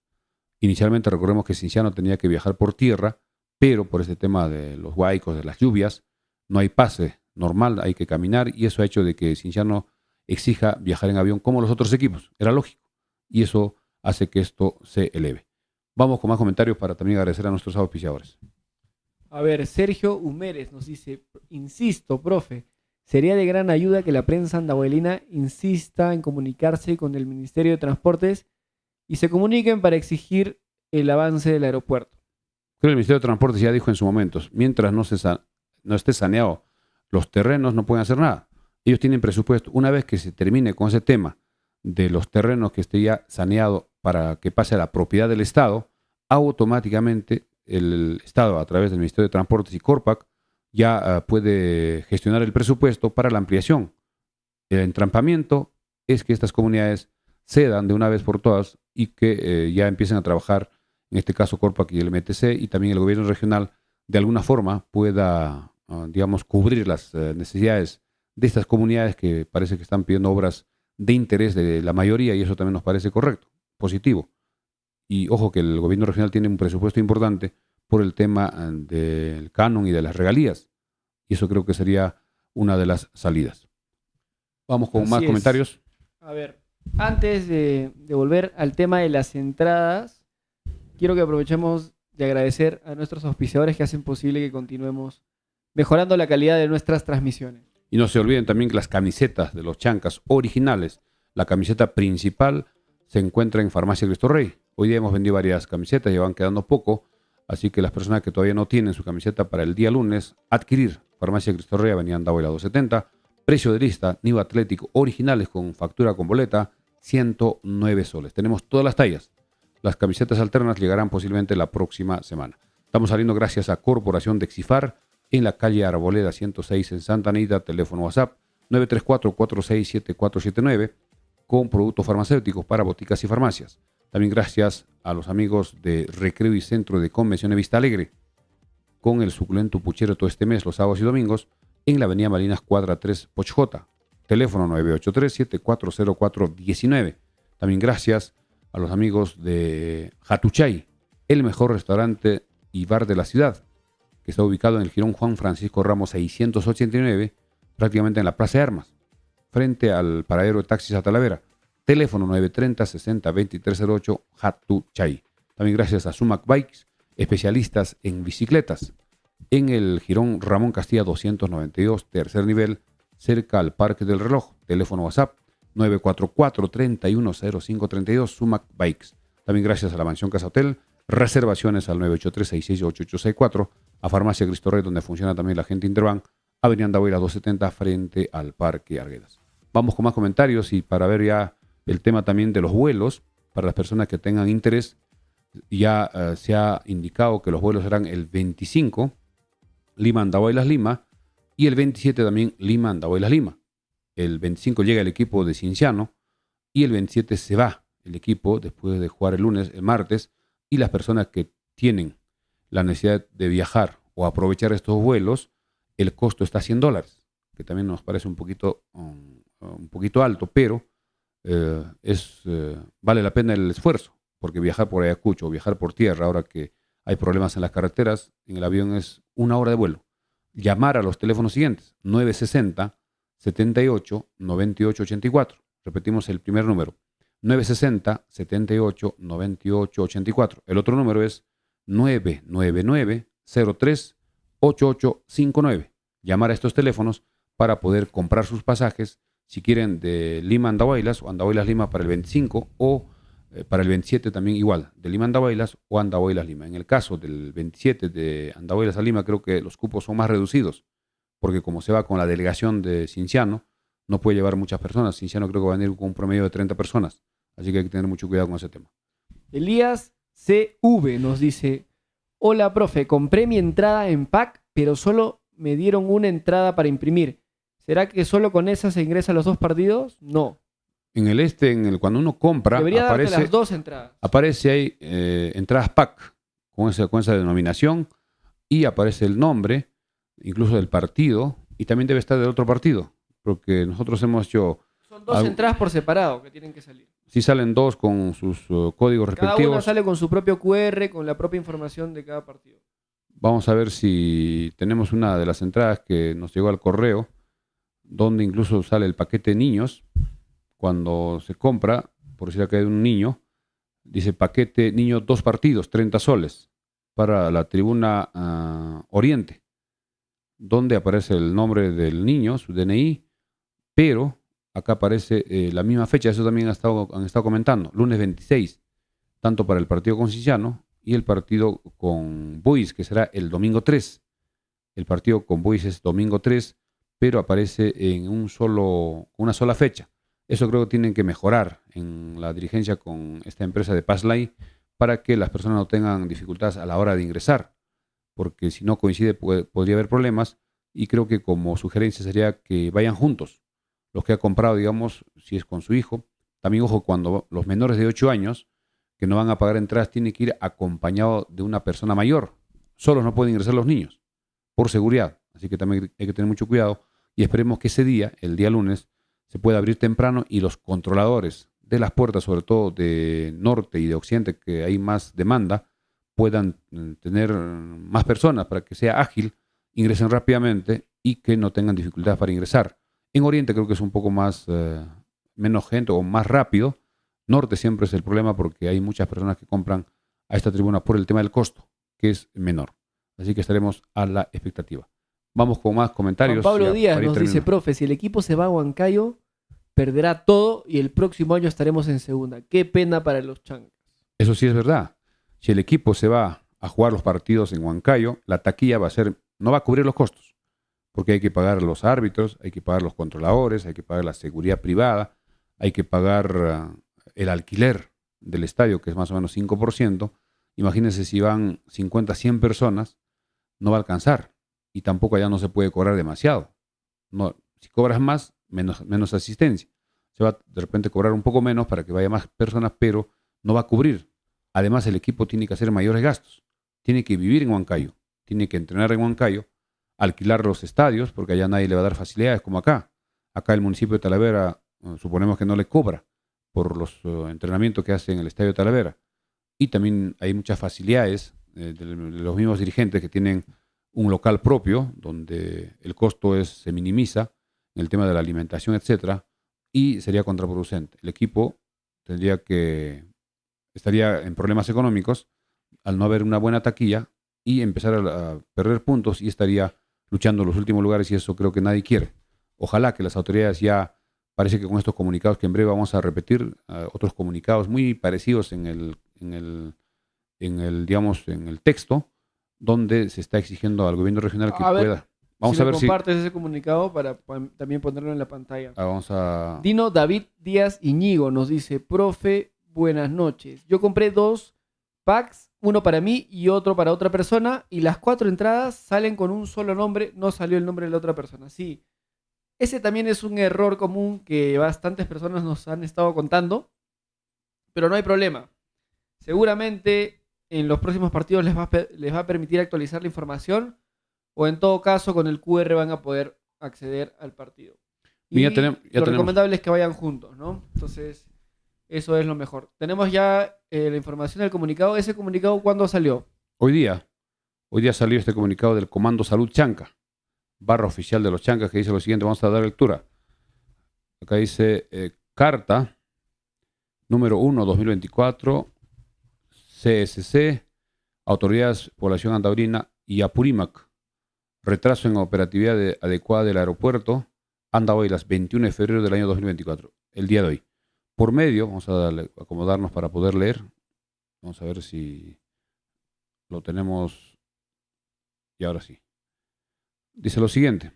Inicialmente recordemos que Cienciano tenía que viajar por tierra, pero por ese tema de los huaicos, de las lluvias, no hay pase normal, hay que caminar, y eso ha hecho de que Cienciano exija viajar en avión como los otros equipos. Era lógico. Y eso hace que esto se eleve. Vamos con más comentarios para también agradecer a nuestros auspiciadores. A ver, Sergio Humérez nos dice: insisto, profe, sería de gran ayuda que la prensa andahuaylina insista en comunicarse con el Ministerio de Transportes y se comuniquen para exigir el avance del aeropuerto. Creo que el Ministerio de Transportes ya dijo en su momento, mientras no esté saneado los terrenos, no pueden hacer nada. Ellos tienen presupuesto. Una vez que se termine con ese tema de los terrenos que esté ya saneado para que pase a la propiedad del Estado, automáticamente el Estado, a través del Ministerio de Transportes y Corpac, ya puede gestionar el presupuesto para la ampliación. El entrampamiento es que estas comunidades cedan de una vez por todas y que ya empiecen a trabajar, en este caso Corpac y el MTC, y también el gobierno regional, de alguna forma pueda, digamos, cubrir las necesidades de estas comunidades que parece que están pidiendo obras de interés de la mayoría, y eso también nos parece correcto, positivo. Y ojo que el gobierno regional tiene un presupuesto importante por el tema del canon y de las regalías, y eso creo que sería una de las salidas. Vamos con más comentarios. A ver, antes de volver al tema de las entradas, quiero que aprovechemos de agradecer a nuestros auspiciadores que hacen posible que continuemos mejorando la calidad de nuestras transmisiones. Y no se olviden también que las camisetas de los chancas originales, la camiseta principal, se encuentra en Farmacia Cristo Rey. Hoy día hemos vendido varias camisetas, ya van quedando poco, así que las personas que todavía no tienen su camiseta para el día lunes, adquirir Farmacia Cristo Rey, Avenida Andahuayla 270, precio de lista, Nivo Atlético, originales con factura con boleta, 109 soles. Tenemos todas las tallas. Las camisetas alternas llegarán posiblemente la próxima semana. Estamos saliendo gracias a Corporación de Exifar, en la calle Arboleda 106 en Santa Anita, teléfono WhatsApp 934-467479, con productos farmacéuticos para boticas y farmacias. También gracias a los amigos de Recreo y Centro de Convenciones Vista Alegre, con el suculento puchero todo este mes, los sábados y domingos, en la avenida Malinas Cuadra 3, Pochjota, teléfono 983-740419. También gracias a los amigos de Hatuchay, el mejor restaurante y bar de la ciudad, que está ubicado en el Jirón Juan Francisco Ramos 689, prácticamente en la Plaza de Armas, frente al paradero de taxis a Talavera. Teléfono 930-60-2308, Hatuchay. También gracias a Sumac Bikes, especialistas en bicicletas, en el Jirón Ramón Castilla 292, tercer nivel, cerca al Parque del Reloj. Teléfono WhatsApp 944-310532, Sumac Bikes. También gracias a la Mansión Casa Hotel, reservaciones al 983-668864, a Farmacia Cristo Rey, donde funciona también la gente Interbank, Avenida Andahuayla 270, frente al Parque Arguedas. Vamos con más comentarios y para ver ya el tema también de los vuelos, para las personas que tengan interés, ya se ha indicado que los vuelos serán el 25, Lima, Andahuaylas, Lima, y el 27 también Lima, Andahuaylas, Lima. El 25 llega el equipo de Cienciano y el 27 se va el equipo después de jugar el lunes, el martes, y las personas que tienen la necesidad de viajar o aprovechar estos vuelos, el costo está a $100, que también nos parece un poquito alto, pero vale la pena el esfuerzo, porque viajar por Ayacucho o viajar por tierra, ahora que hay problemas en las carreteras, en el avión es 1 hora de vuelo. Llamar a los teléfonos siguientes, 960-78-9884. Repetimos el primer número, 960-78-9884. El otro número es 999-03-8859. Llamar a estos teléfonos para poder comprar sus pasajes, si quieren, de Lima a Andahuaylas o Andahuaylas Lima para el 25, o para el 27 también igual, de Lima a Andahuaylas o Andahuaylas Lima. En el caso del 27 de Andahuaylas a Lima, creo que los cupos son más reducidos, porque como se va con la delegación de Cienciano, no puede llevar muchas personas. Cienciano creo que va a venir con un promedio de 30 personas. Así que hay que tener mucho cuidado con ese tema. Elías CV nos dice: hola, profe, compré mi entrada en pack, pero solo me dieron una entrada para imprimir. ¿Será que solo con esa se ingresa a los 2 partidos? No. Cuando uno compra, debería darte las 2 entradas. Aparece ahí entradas pack con esa denominación, y aparece el nombre, incluso del partido, y también debe estar del otro partido, porque nosotros hemos hecho... Son 2 entradas por separado que tienen que salir. Sí salen 2 con sus códigos respectivos. Cada una sale con su propio QR, con la propia información de cada partido. Vamos a ver si tenemos una de las entradas que nos llegó al correo, donde incluso sale el paquete niños. Cuando se compra, por decir acá hay un niño, dice paquete niño 2 partidos, 30 soles, para la tribuna Oriente, donde aparece el nombre del niño, su DNI, pero acá aparece la misma fecha. Eso también han estado comentando, lunes 26, tanto para el partido con Cienciano y el partido con Boys, que será el domingo 3. El partido con Boys es domingo 3, pero aparece en una sola fecha. Eso creo que tienen que mejorar en la dirigencia con esta empresa de Passlay para que las personas no tengan dificultades a la hora de ingresar, porque si no coincide podría haber problemas, y creo que como sugerencia sería que vayan juntos. Los que ha comprado, digamos, si es con su hijo. También, ojo, cuando los menores de 8 años que no van a pagar entradas tienen que ir acompañado de una persona mayor. Solos no pueden ingresar los niños, por seguridad. Así que también hay que tener mucho cuidado y esperemos que ese día, el día lunes, se pueda abrir temprano y los controladores de las puertas, sobre todo de norte y de occidente, que hay más demanda, puedan tener más personas para que sea ágil, ingresen rápidamente y que no tengan dificultades para ingresar. En Oriente creo que es un poco más, menos gente o más rápido. Norte siempre es el problema porque hay muchas personas que compran a esta tribuna por el tema del costo, que es menor. Así que estaremos a la expectativa. Vamos con más comentarios. Juan Pablo ya, Díaz para ir nos dice, terminando. profe, si el equipo se va a Huancayo, perderá todo y el próximo año estaremos en segunda. Qué pena para los chancas. Eso sí es verdad. Si el equipo se va a jugar los partidos en Huancayo, la taquilla no va a cubrir los costos, porque hay que pagar a los árbitros, hay que pagar los controladores, hay que pagar la seguridad privada, hay que pagar el alquiler del estadio, que es más o menos 5%. Imagínense si van 50, 100 personas, no va a alcanzar. Y tampoco allá no se puede cobrar demasiado. No, si cobras más, menos asistencia. Se va de repente a cobrar un poco menos para que vaya más personas, pero no va a cubrir. Además, el equipo tiene que hacer mayores gastos. Tiene que vivir en Huancayo, tiene que entrenar en Huancayo, alquilar los estadios, porque allá nadie le va a dar facilidades como acá. Acá el municipio de Talavera, suponemos que no le cobra por los entrenamientos que hace en el estadio de Talavera. Y también hay muchas facilidades de los mismos dirigentes que tienen un local propio, donde el costo se minimiza en el tema de la alimentación, etcétera, y sería contraproducente. El equipo estaría en problemas económicos al no haber una buena taquilla y empezar a perder puntos y estaría luchando en los últimos lugares y eso creo que nadie quiere. Ojalá que las autoridades ya, parece que con estos comunicados que en breve vamos a repetir, otros comunicados muy parecidos en el texto, donde se está exigiendo al gobierno regional que pueda. Vamos a ver si compartes ese comunicado para también ponerlo en la pantalla. vamos a Dino David Díaz Iñigo nos dice, profe, buenas noches. Yo compré 2 packs, uno para mí y otro para otra persona, y las 4 entradas salen con un solo nombre, no salió el nombre de la otra persona. Sí, ese también es un error común que bastantes personas nos han estado contando, pero no hay problema. Seguramente en los próximos partidos les va a permitir actualizar la información o en todo caso con el QR van a poder acceder al partido. Y lo recomendable es que vayan juntos, ¿no? Entonces, eso es lo mejor. Tenemos ya la información del comunicado. ¿Ese comunicado cuándo salió? Hoy día salió este comunicado del Comando Salud Chanca, barra oficial de los Chancas, que dice lo siguiente, vamos a dar lectura. Acá dice carta número 1/2024, CSC, Autoridades Población Andaurina y Apurímac. Retraso en operatividad adecuada del aeropuerto Andahuaylas, 21 de febrero del año 2024, el día de hoy. Por medio, vamos a acomodarnos para poder leer. Vamos a ver si lo tenemos. Y ahora sí. Dice lo siguiente.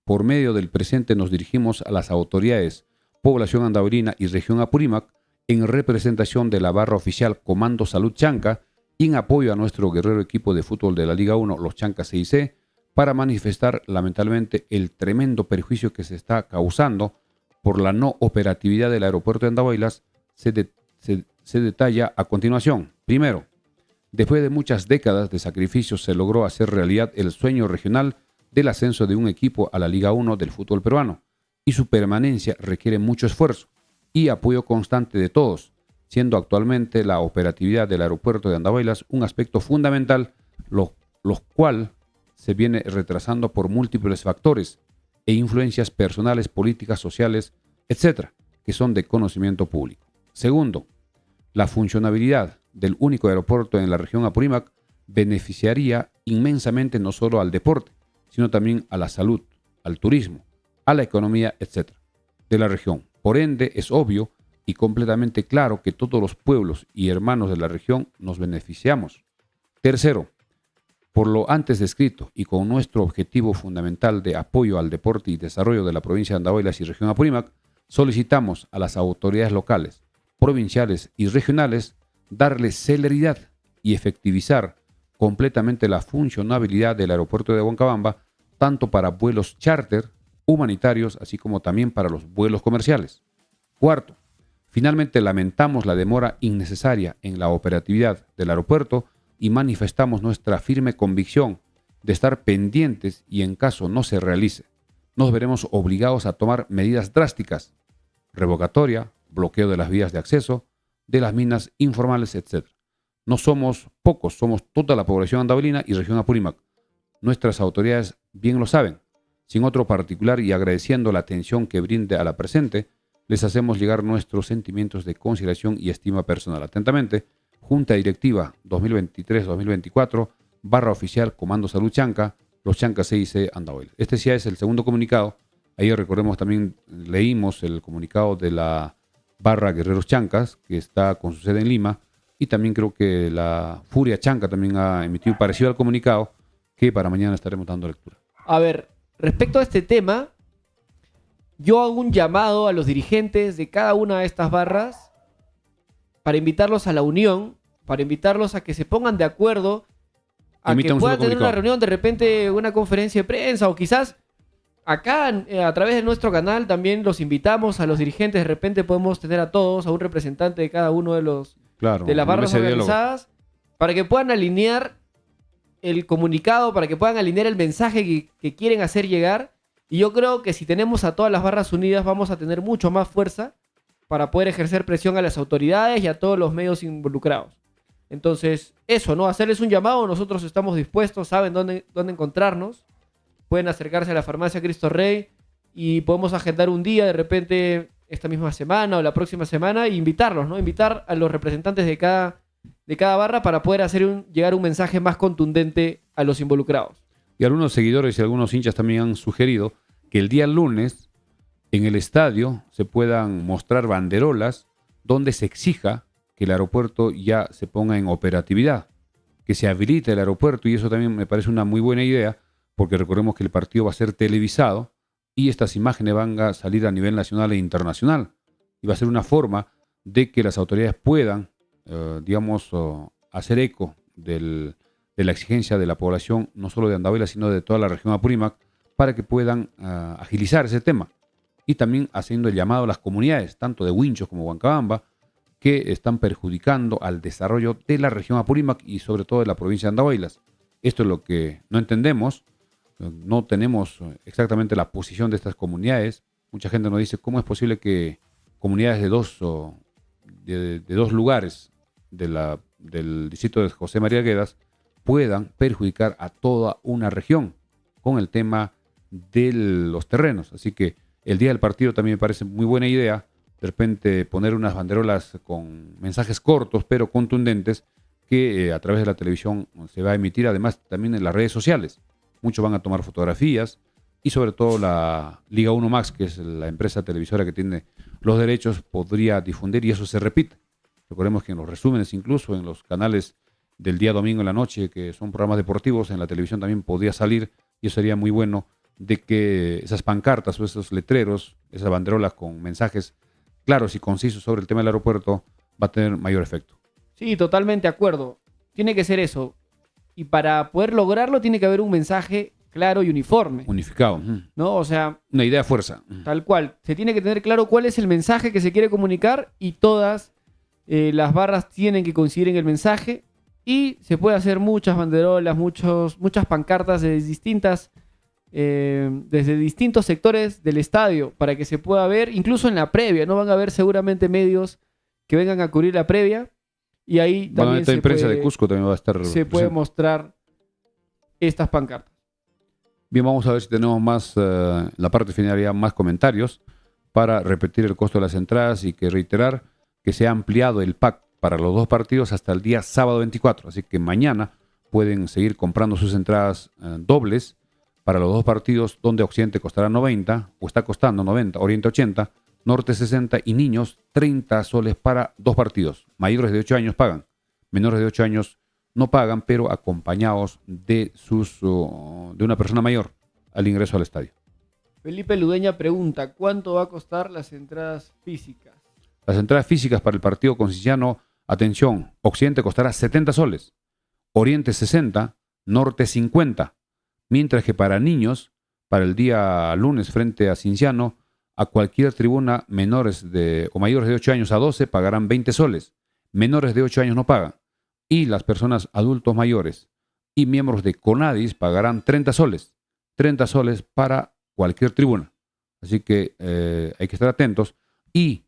Por medio del presente nos dirigimos a las autoridades Población Andaurina y Región Apurímac en representación de la barra oficial Comando Salud Chanca y en apoyo a nuestro guerrero equipo de fútbol de la Liga 1, los Chancas CIC, para manifestar lamentablemente el tremendo perjuicio que se está causando por la no operatividad del aeropuerto de Andahuaylas. Se detalla a continuación. Primero, después de muchas décadas de sacrificios se logró hacer realidad el sueño regional del ascenso de un equipo a la Liga 1 del fútbol peruano, y su permanencia requiere mucho esfuerzo y apoyo constante de todos, siendo actualmente la operatividad del aeropuerto de Andahuaylas un aspecto fundamental, los cual se viene retrasando por múltiples factores e influencias personales, políticas, sociales, etcétera, que son de conocimiento público. Segundo, la funcionabilidad del único aeropuerto en la región Apurímac beneficiaría inmensamente no solo al deporte, sino también a la salud, al turismo, a la economía, etcétera, de la región. Por ende, es obvio y completamente claro que todos los pueblos y hermanos de la región nos beneficiamos. Tercero, por lo antes descrito y con nuestro objetivo fundamental de apoyo al deporte y desarrollo de la provincia de Andahuaylas y región Apurímac, solicitamos a las autoridades locales, provinciales y regionales darle celeridad y efectivizar completamente la funcionabilidad del aeropuerto de Huancabamba, tanto para vuelos charter, humanitarios, así como también para los vuelos comerciales. Cuarto, finalmente lamentamos la demora innecesaria en la operatividad del aeropuerto y manifestamos nuestra firme convicción de estar pendientes y en caso no se realice, nos veremos obligados a tomar medidas drásticas, revocatoria, bloqueo de las vías de acceso, de las minas informales, etc. No somos pocos, somos toda la población andahuelina y región Apurímac. Nuestras autoridades bien lo saben. Sin otro particular y agradeciendo la atención que brinde a la presente, les hacemos llegar nuestros sentimientos de consideración y estima personal. Atentamente, Junta Directiva 2023-2024, /oficial Comando Salud Chanca, los Chancas CIC Andahuaylas. Este ya es el segundo comunicado. Ayer recordemos también leímos el comunicado de la /Guerreros Chancas, que está con su sede en Lima, y también creo que la Furia Chanca también ha emitido parecido al comunicado, que para mañana estaremos dando lectura. A ver, respecto a este tema, yo hago un llamado a los dirigentes de cada una de estas barras para invitarlos a la unión, para invitarlos a que se pongan de acuerdo, a que puedan tener una reunión, de repente una conferencia de prensa, o quizás acá a través de nuestro canal también los invitamos a los dirigentes. De repente podemos tener a todos, a un representante de cada uno de los de las barras organizadas, para que puedan alinear el comunicado, para que puedan alinear el mensaje que quieren hacer llegar. Y yo creo que si tenemos a todas las barras unidas vamos a tener mucho más fuerza para poder ejercer presión a las autoridades y a todos los medios involucrados. Entonces, eso, ¿no? Hacerles un llamado, nosotros estamos dispuestos, saben dónde encontrarnos. Pueden acercarse a la farmacia Cristo Rey y podemos agendar un día, de repente esta misma semana o la próxima semana, e invitarlos, ¿no? Invitar a los representantes de cada barra para poder hacer llegar un mensaje más contundente a los involucrados. Y algunos seguidores y algunos hinchas también han sugerido que el día lunes en el estadio se puedan mostrar banderolas donde se exija que el aeropuerto ya se ponga en operatividad, que se habilite el aeropuerto, y eso también me parece una muy buena idea, porque recordemos que el partido va a ser televisado y estas imágenes van a salir a nivel nacional e internacional, y va a ser una forma de que las autoridades puedan, hacer eco de la exigencia de la población, no solo de Andahuaylas, sino de toda la región Apurímac, para que puedan agilizar ese tema. Y también haciendo el llamado a las comunidades, tanto de Huinchos como Huancabamba, que están perjudicando al desarrollo de la región Apurímac y sobre todo de la provincia de Andahuaylas. Esto es lo que no entendemos. No tenemos exactamente la posición de estas comunidades. Mucha gente nos dice cómo es posible que comunidades de dos lugares del distrito de José María Arguedas puedan perjudicar a toda una región con el tema de los terrenos. Así que el día del partido también me parece muy buena idea, de repente poner unas banderolas con mensajes cortos pero contundentes que a través de la televisión se va a emitir, además también en las redes sociales. Muchos van a tomar fotografías y sobre todo la Liga 1 Max, que es la empresa televisora que tiene los derechos, podría difundir, y eso se repite. Recordemos que en los resúmenes, incluso en los canales del día domingo en la noche, que son programas deportivos, en la televisión también podría salir, y eso sería muy bueno, de que esas pancartas o esos letreros, esas banderolas con mensajes claros y concisos sobre el tema del aeropuerto, va a tener mayor efecto. Sí, totalmente de acuerdo. Tiene que ser eso. Y para poder lograrlo tiene que haber un mensaje claro y uniforme. Unificado. ¿No? O sea, una idea fuerza. Tal cual. Se tiene que tener claro cuál es el mensaje que se quiere comunicar, y todas las barras tienen que coincidir en el mensaje, y se puede hacer muchas banderolas, muchas pancartas desde distintos sectores del estadio para que se pueda ver, incluso en la previa, ¿no? Van a haber seguramente medios que vengan a cubrir la previa, y ahí también la prensa de Cusco también va a estar. Se puede mostrar estas pancartas. Bien, vamos a ver si tenemos más, la parte final ya más comentarios para repetir el costo de las entradas, y que reiterar que se ha ampliado el pack para los dos partidos hasta el día sábado 24. Así que mañana pueden seguir comprando sus entradas dobles para los dos partidos, donde Occidente costará 90, o está costando 90, Oriente 80, Norte 60 y niños 30 soles para 2 partidos. Mayores de 8 años pagan, menores de 8 años no pagan, pero acompañados de una persona mayor al ingreso al estadio. Felipe Ludeña pregunta, ¿cuánto va a costar las entradas físicas? Las entradas físicas para el partido con Cienciano, atención, Occidente costará 70 soles, Oriente 60, Norte 50, mientras que para niños, para el día lunes frente a Cienciano, a cualquier tribuna o mayores de 8 años a 12 pagarán 20 soles, menores de 8 años no pagan, y las personas adultos mayores y miembros de CONADIS pagarán 30 soles para cualquier tribuna. Así que hay que estar atentos. Y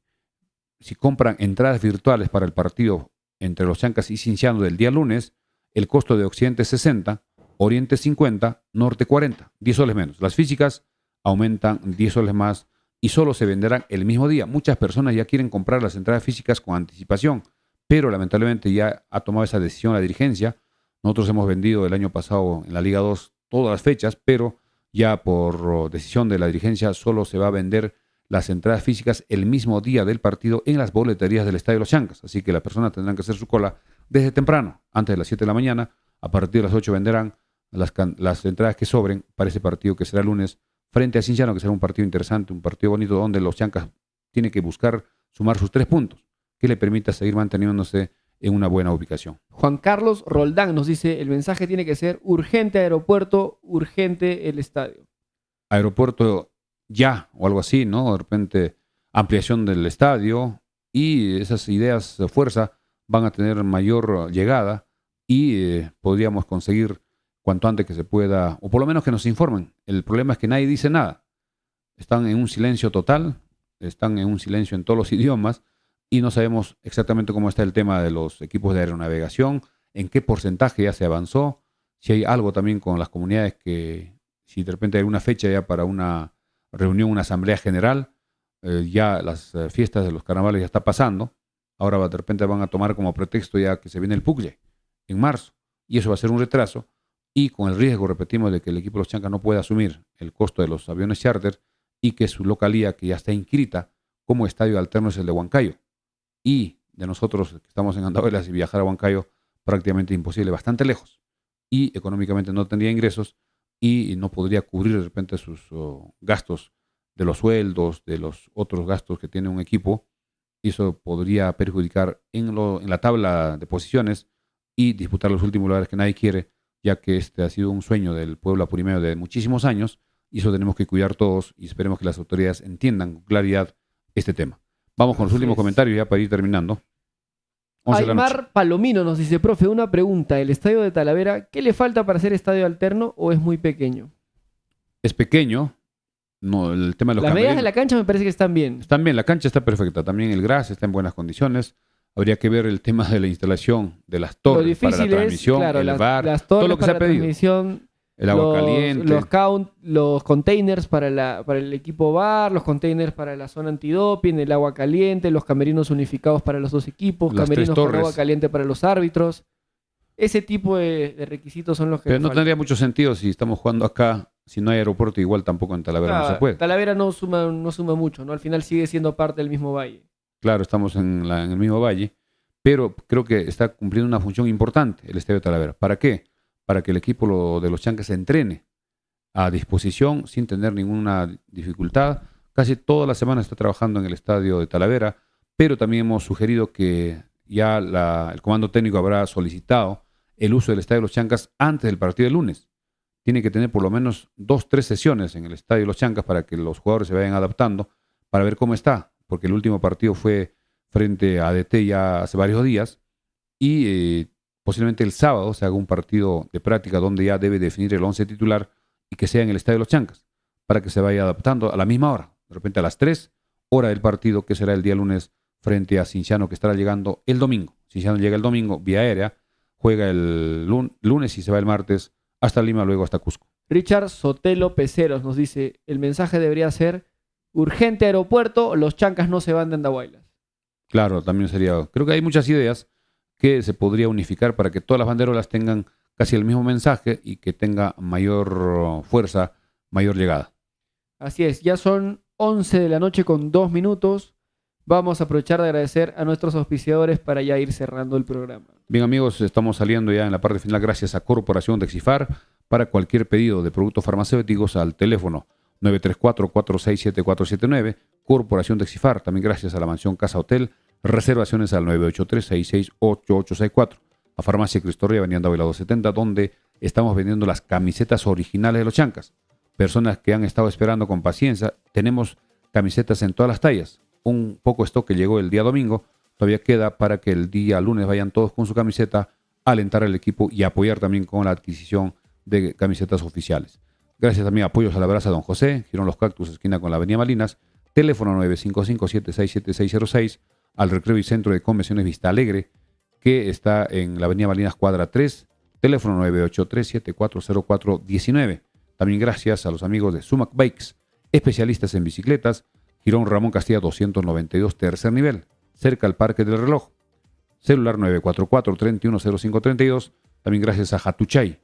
si compran entradas virtuales para el partido entre los Chancas y Cienciano del día lunes, el costo de Occidente es 60, Oriente 50, Norte 40, 10 soles menos. Las físicas aumentan 10 soles más y solo se venderán el mismo día. Muchas personas ya quieren comprar las entradas físicas con anticipación, pero lamentablemente ya ha tomado esa decisión la dirigencia. Nosotros hemos vendido el año pasado en la Liga 2 todas las fechas, pero ya por decisión de la dirigencia solo se va a vender las entradas físicas el mismo día del partido en las boleterías del Estadio Los Chancas. Así que las personas tendrán que hacer su cola desde temprano, antes de las 7 de la mañana. A partir de las 8 venderán las entradas que sobren para ese partido que será el lunes frente a Cienciano, que será un partido interesante, un partido bonito donde los Chancas tienen que buscar sumar sus 3 puntos, que le permita seguir manteniéndose en una buena ubicación. Juan Carlos Roldán nos dice, el mensaje tiene que ser urgente aeropuerto, urgente el estadio. Aeropuerto ya, o algo así, ¿no? De repente ampliación del estadio y esas ideas de fuerza van a tener mayor llegada y podríamos conseguir cuanto antes que se pueda, o por lo menos que nos informen. El problema es que nadie dice nada. Están en un silencio total, están en un silencio en todos los idiomas y no sabemos exactamente cómo está el tema de los equipos de aeronavegación, en qué porcentaje ya se avanzó, si hay algo también con las comunidades que, si de repente hay una fecha ya para una reunión, una asamblea general, ya las fiestas de los carnavales ya está pasando, ahora de repente van a tomar como pretexto ya que se viene el Pucle en marzo, y eso va a ser un retraso, y con el riesgo, repetimos, de que el equipo de los Chancas no pueda asumir el costo de los aviones charter y que su localía, que ya está inscrita como estadio alterno, es el de Huancayo. Y de nosotros que estamos en Andahuaylas y viajar a Huancayo prácticamente imposible, bastante lejos. Y económicamente no tendría ingresos y no podría cubrir de repente sus gastos de los sueldos, de los otros gastos que tiene un equipo. Y eso podría perjudicar en la tabla de posiciones y disputar los últimos lugares que nadie quiere, ya que este ha sido un sueño del pueblo apurimeño de muchísimos años y eso tenemos que cuidar todos y esperemos que las autoridades entiendan con claridad este tema. Vamos con los últimos comentarios ya para ir terminando. Aymar Palomino nos dice, profe, una pregunta. ¿El estadio de Talavera, qué le falta para ser estadio alterno o es muy pequeño? Es pequeño. No, el tema de los Las medidas de la cancha me parece que están bien. Están bien, la cancha está perfecta. También el gras está en buenas condiciones. Habría que ver el tema de la instalación de las torres para la transmisión, claro, el VAR, las todo torres lo que se ha para la pedido. transmisión, El agua caliente. Los containers para el equipo VAR, los containers para la zona antidoping, el agua caliente, los camerinos unificados para los dos equipos, Las camerinos 3 con torres. agua caliente para los árbitros. Ese tipo de requisitos son los que... Pero no tendría mucho sentido si estamos jugando acá, si no hay aeropuerto, igual tampoco en Talavera no se puede. Talavera no suma mucho, ¿no? Al final sigue siendo parte del mismo valle. Claro, estamos en el mismo valle, pero creo que está cumpliendo una función importante el Estadio de Talavera. ¿Para qué? Para que el equipo de los Chancas se entrene a disposición sin tener ninguna dificultad. Casi toda la semana está trabajando en el Estadio de Talavera, pero también hemos sugerido que ya el comando técnico habrá solicitado el uso del Estadio de los Chancas antes del partido del lunes. Tiene que tener por lo menos 2-3 sesiones en el Estadio de los Chancas para que los jugadores se vayan adaptando, para ver cómo está, porque el último partido fue frente a ADT ya hace varios días y posiblemente el sábado se haga un partido de práctica donde ya debe definir el 11 titular y que sea en el Estadio de los Chancas, para que se vaya adaptando a la misma hora, de repente a las 3, hora del partido que será el día lunes frente a Cienciano, que estará llegando el domingo. Cienciano llega el domingo vía aérea, juega el lunes y se va el martes hasta Lima, luego hasta Cusco. Richard Sotelo Peceros nos dice, el mensaje debería ser urgente aeropuerto, los Chancas no se van de Andahuaylas. Claro, también sería, creo que hay muchas ideas que se podría unificar para que todas las banderolas tengan casi el mismo mensaje y que tenga mayor fuerza, mayor llegada. Así es, ya son 11 de la noche con 2 minutos. Vamos a aprovechar de agradecer a nuestros auspiciadores para ya ir cerrando el programa. Bien, amigos, estamos saliendo ya en la parte final gracias a Corporación Dexifar. Para cualquier pedido de productos farmacéuticos al teléfono 934-467-479, Corporación Dexifar. También gracias a la Mansión Casa Hotel. Reservaciones al 983-668864. A Farmacia Cristo Rey, Avenida Ávila 270, donde estamos vendiendo las camisetas originales de los Chancas. Personas que han estado esperando con paciencia, tenemos camisetas en todas las tallas. Un poco stock que llegó el día domingo, todavía queda para que el día lunes vayan todos con su camiseta, alentar al equipo y apoyar también con la adquisición de camisetas oficiales. Gracias también a Apoyos a la Brasa Don José, Girón Los Cactus, esquina con la Avenida Malinas, teléfono 955-767606, al Recreo y Centro de Convenciones Vista Alegre, que está en la Avenida Malinas cuadra 3, teléfono 983-740419. También gracias a los amigos de Sumac Bikes, especialistas en bicicletas, Girón Ramón Castilla 292, tercer nivel, cerca al Parque del Reloj. Celular 944-310532. También gracias a Hatuchay,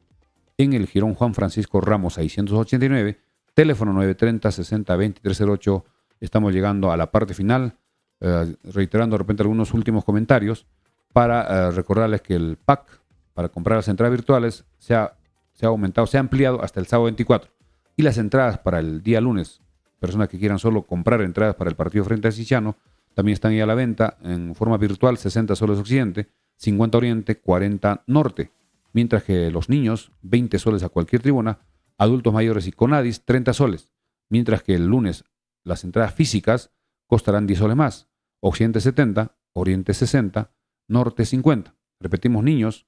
en el Girón Juan Francisco Ramos 689, teléfono 930-60-2308. Estamos llegando a la parte final, reiterando de repente algunos últimos comentarios para recordarles que el pack para comprar las entradas virtuales se ha aumentado, se ha ampliado hasta el sábado 24. Y las entradas para el día lunes, personas que quieran solo comprar entradas para el partido frente a Cienciano, también están ahí a la venta en forma virtual, 60 soles Occidente, 50 Oriente, 40 Norte. Mientras que los niños, 20 soles a cualquier tribuna, adultos mayores y Conadis, 30 soles. Mientras que el lunes las entradas físicas costarán 10 soles más. Occidente 70, Oriente 60, Norte 50. Repetimos, niños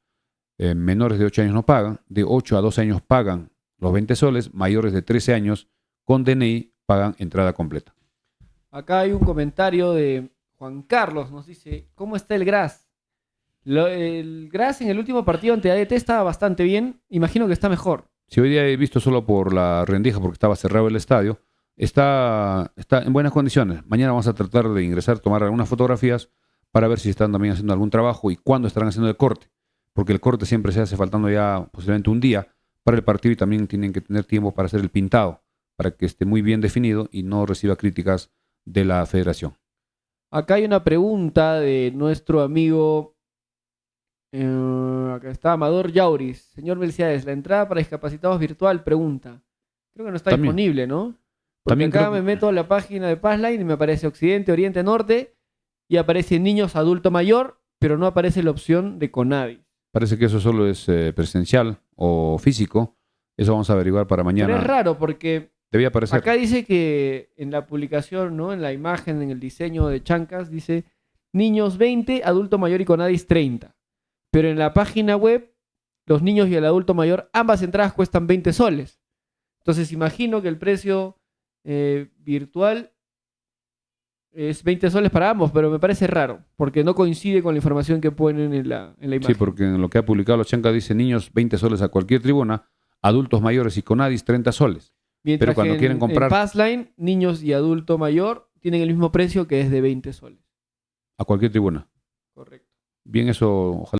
menores de 8 años no pagan, de 8 a 12 años pagan los 20 soles, mayores de 13 años con DNI pagan entrada completa. Acá hay un comentario de Juan Carlos, nos dice, ¿cómo está el Gras? El Gras en el último partido ante ADT estaba bastante bien, imagino que está mejor. Si hoy día he visto solo por la rendija porque estaba cerrado el estadio, está en buenas condiciones. Mañana vamos a tratar de ingresar, tomar algunas fotografías para ver si están también haciendo algún trabajo y cuándo estarán haciendo el corte. Porque el corte siempre se hace faltando ya posiblemente un día para el partido y también tienen que tener tiempo para hacer el pintado, para que esté muy bien definido y no reciba críticas de la federación. Acá hay una pregunta de nuestro amigo, acá está Amador Yauris. Señor Melciades, la entrada para discapacitados virtual, pregunta. Creo que no está También, disponible, ¿no? Porque también acá creo me meto a la página de Passline y me aparece Occidente, Oriente, Norte y aparece niños, adulto mayor, pero no aparece la opción de Conadis. Parece que eso solo es presencial o físico. Eso vamos a averiguar para mañana. Pero es raro porque Debía aparecer. acá dice que en la publicación, ¿no? En la imagen, en el diseño de Chancas, dice niños 20, adulto mayor y Conadis 30. Pero en la página web, los niños y el adulto mayor, ambas entradas cuestan 20 soles. Entonces imagino que el precio virtual es 20 soles para ambos, pero me parece raro, porque no coincide con la información que ponen en la imagen. Sí, porque en lo que ha publicado los Chancas dice niños 20 soles a cualquier tribuna, adultos mayores y Conadis 30 soles. Mientras pero cuando que quieren comprar en Passline, niños y adulto mayor tienen el mismo precio, que es de 20 soles. a cualquier tribuna. Correcto. Bien, eso ojalá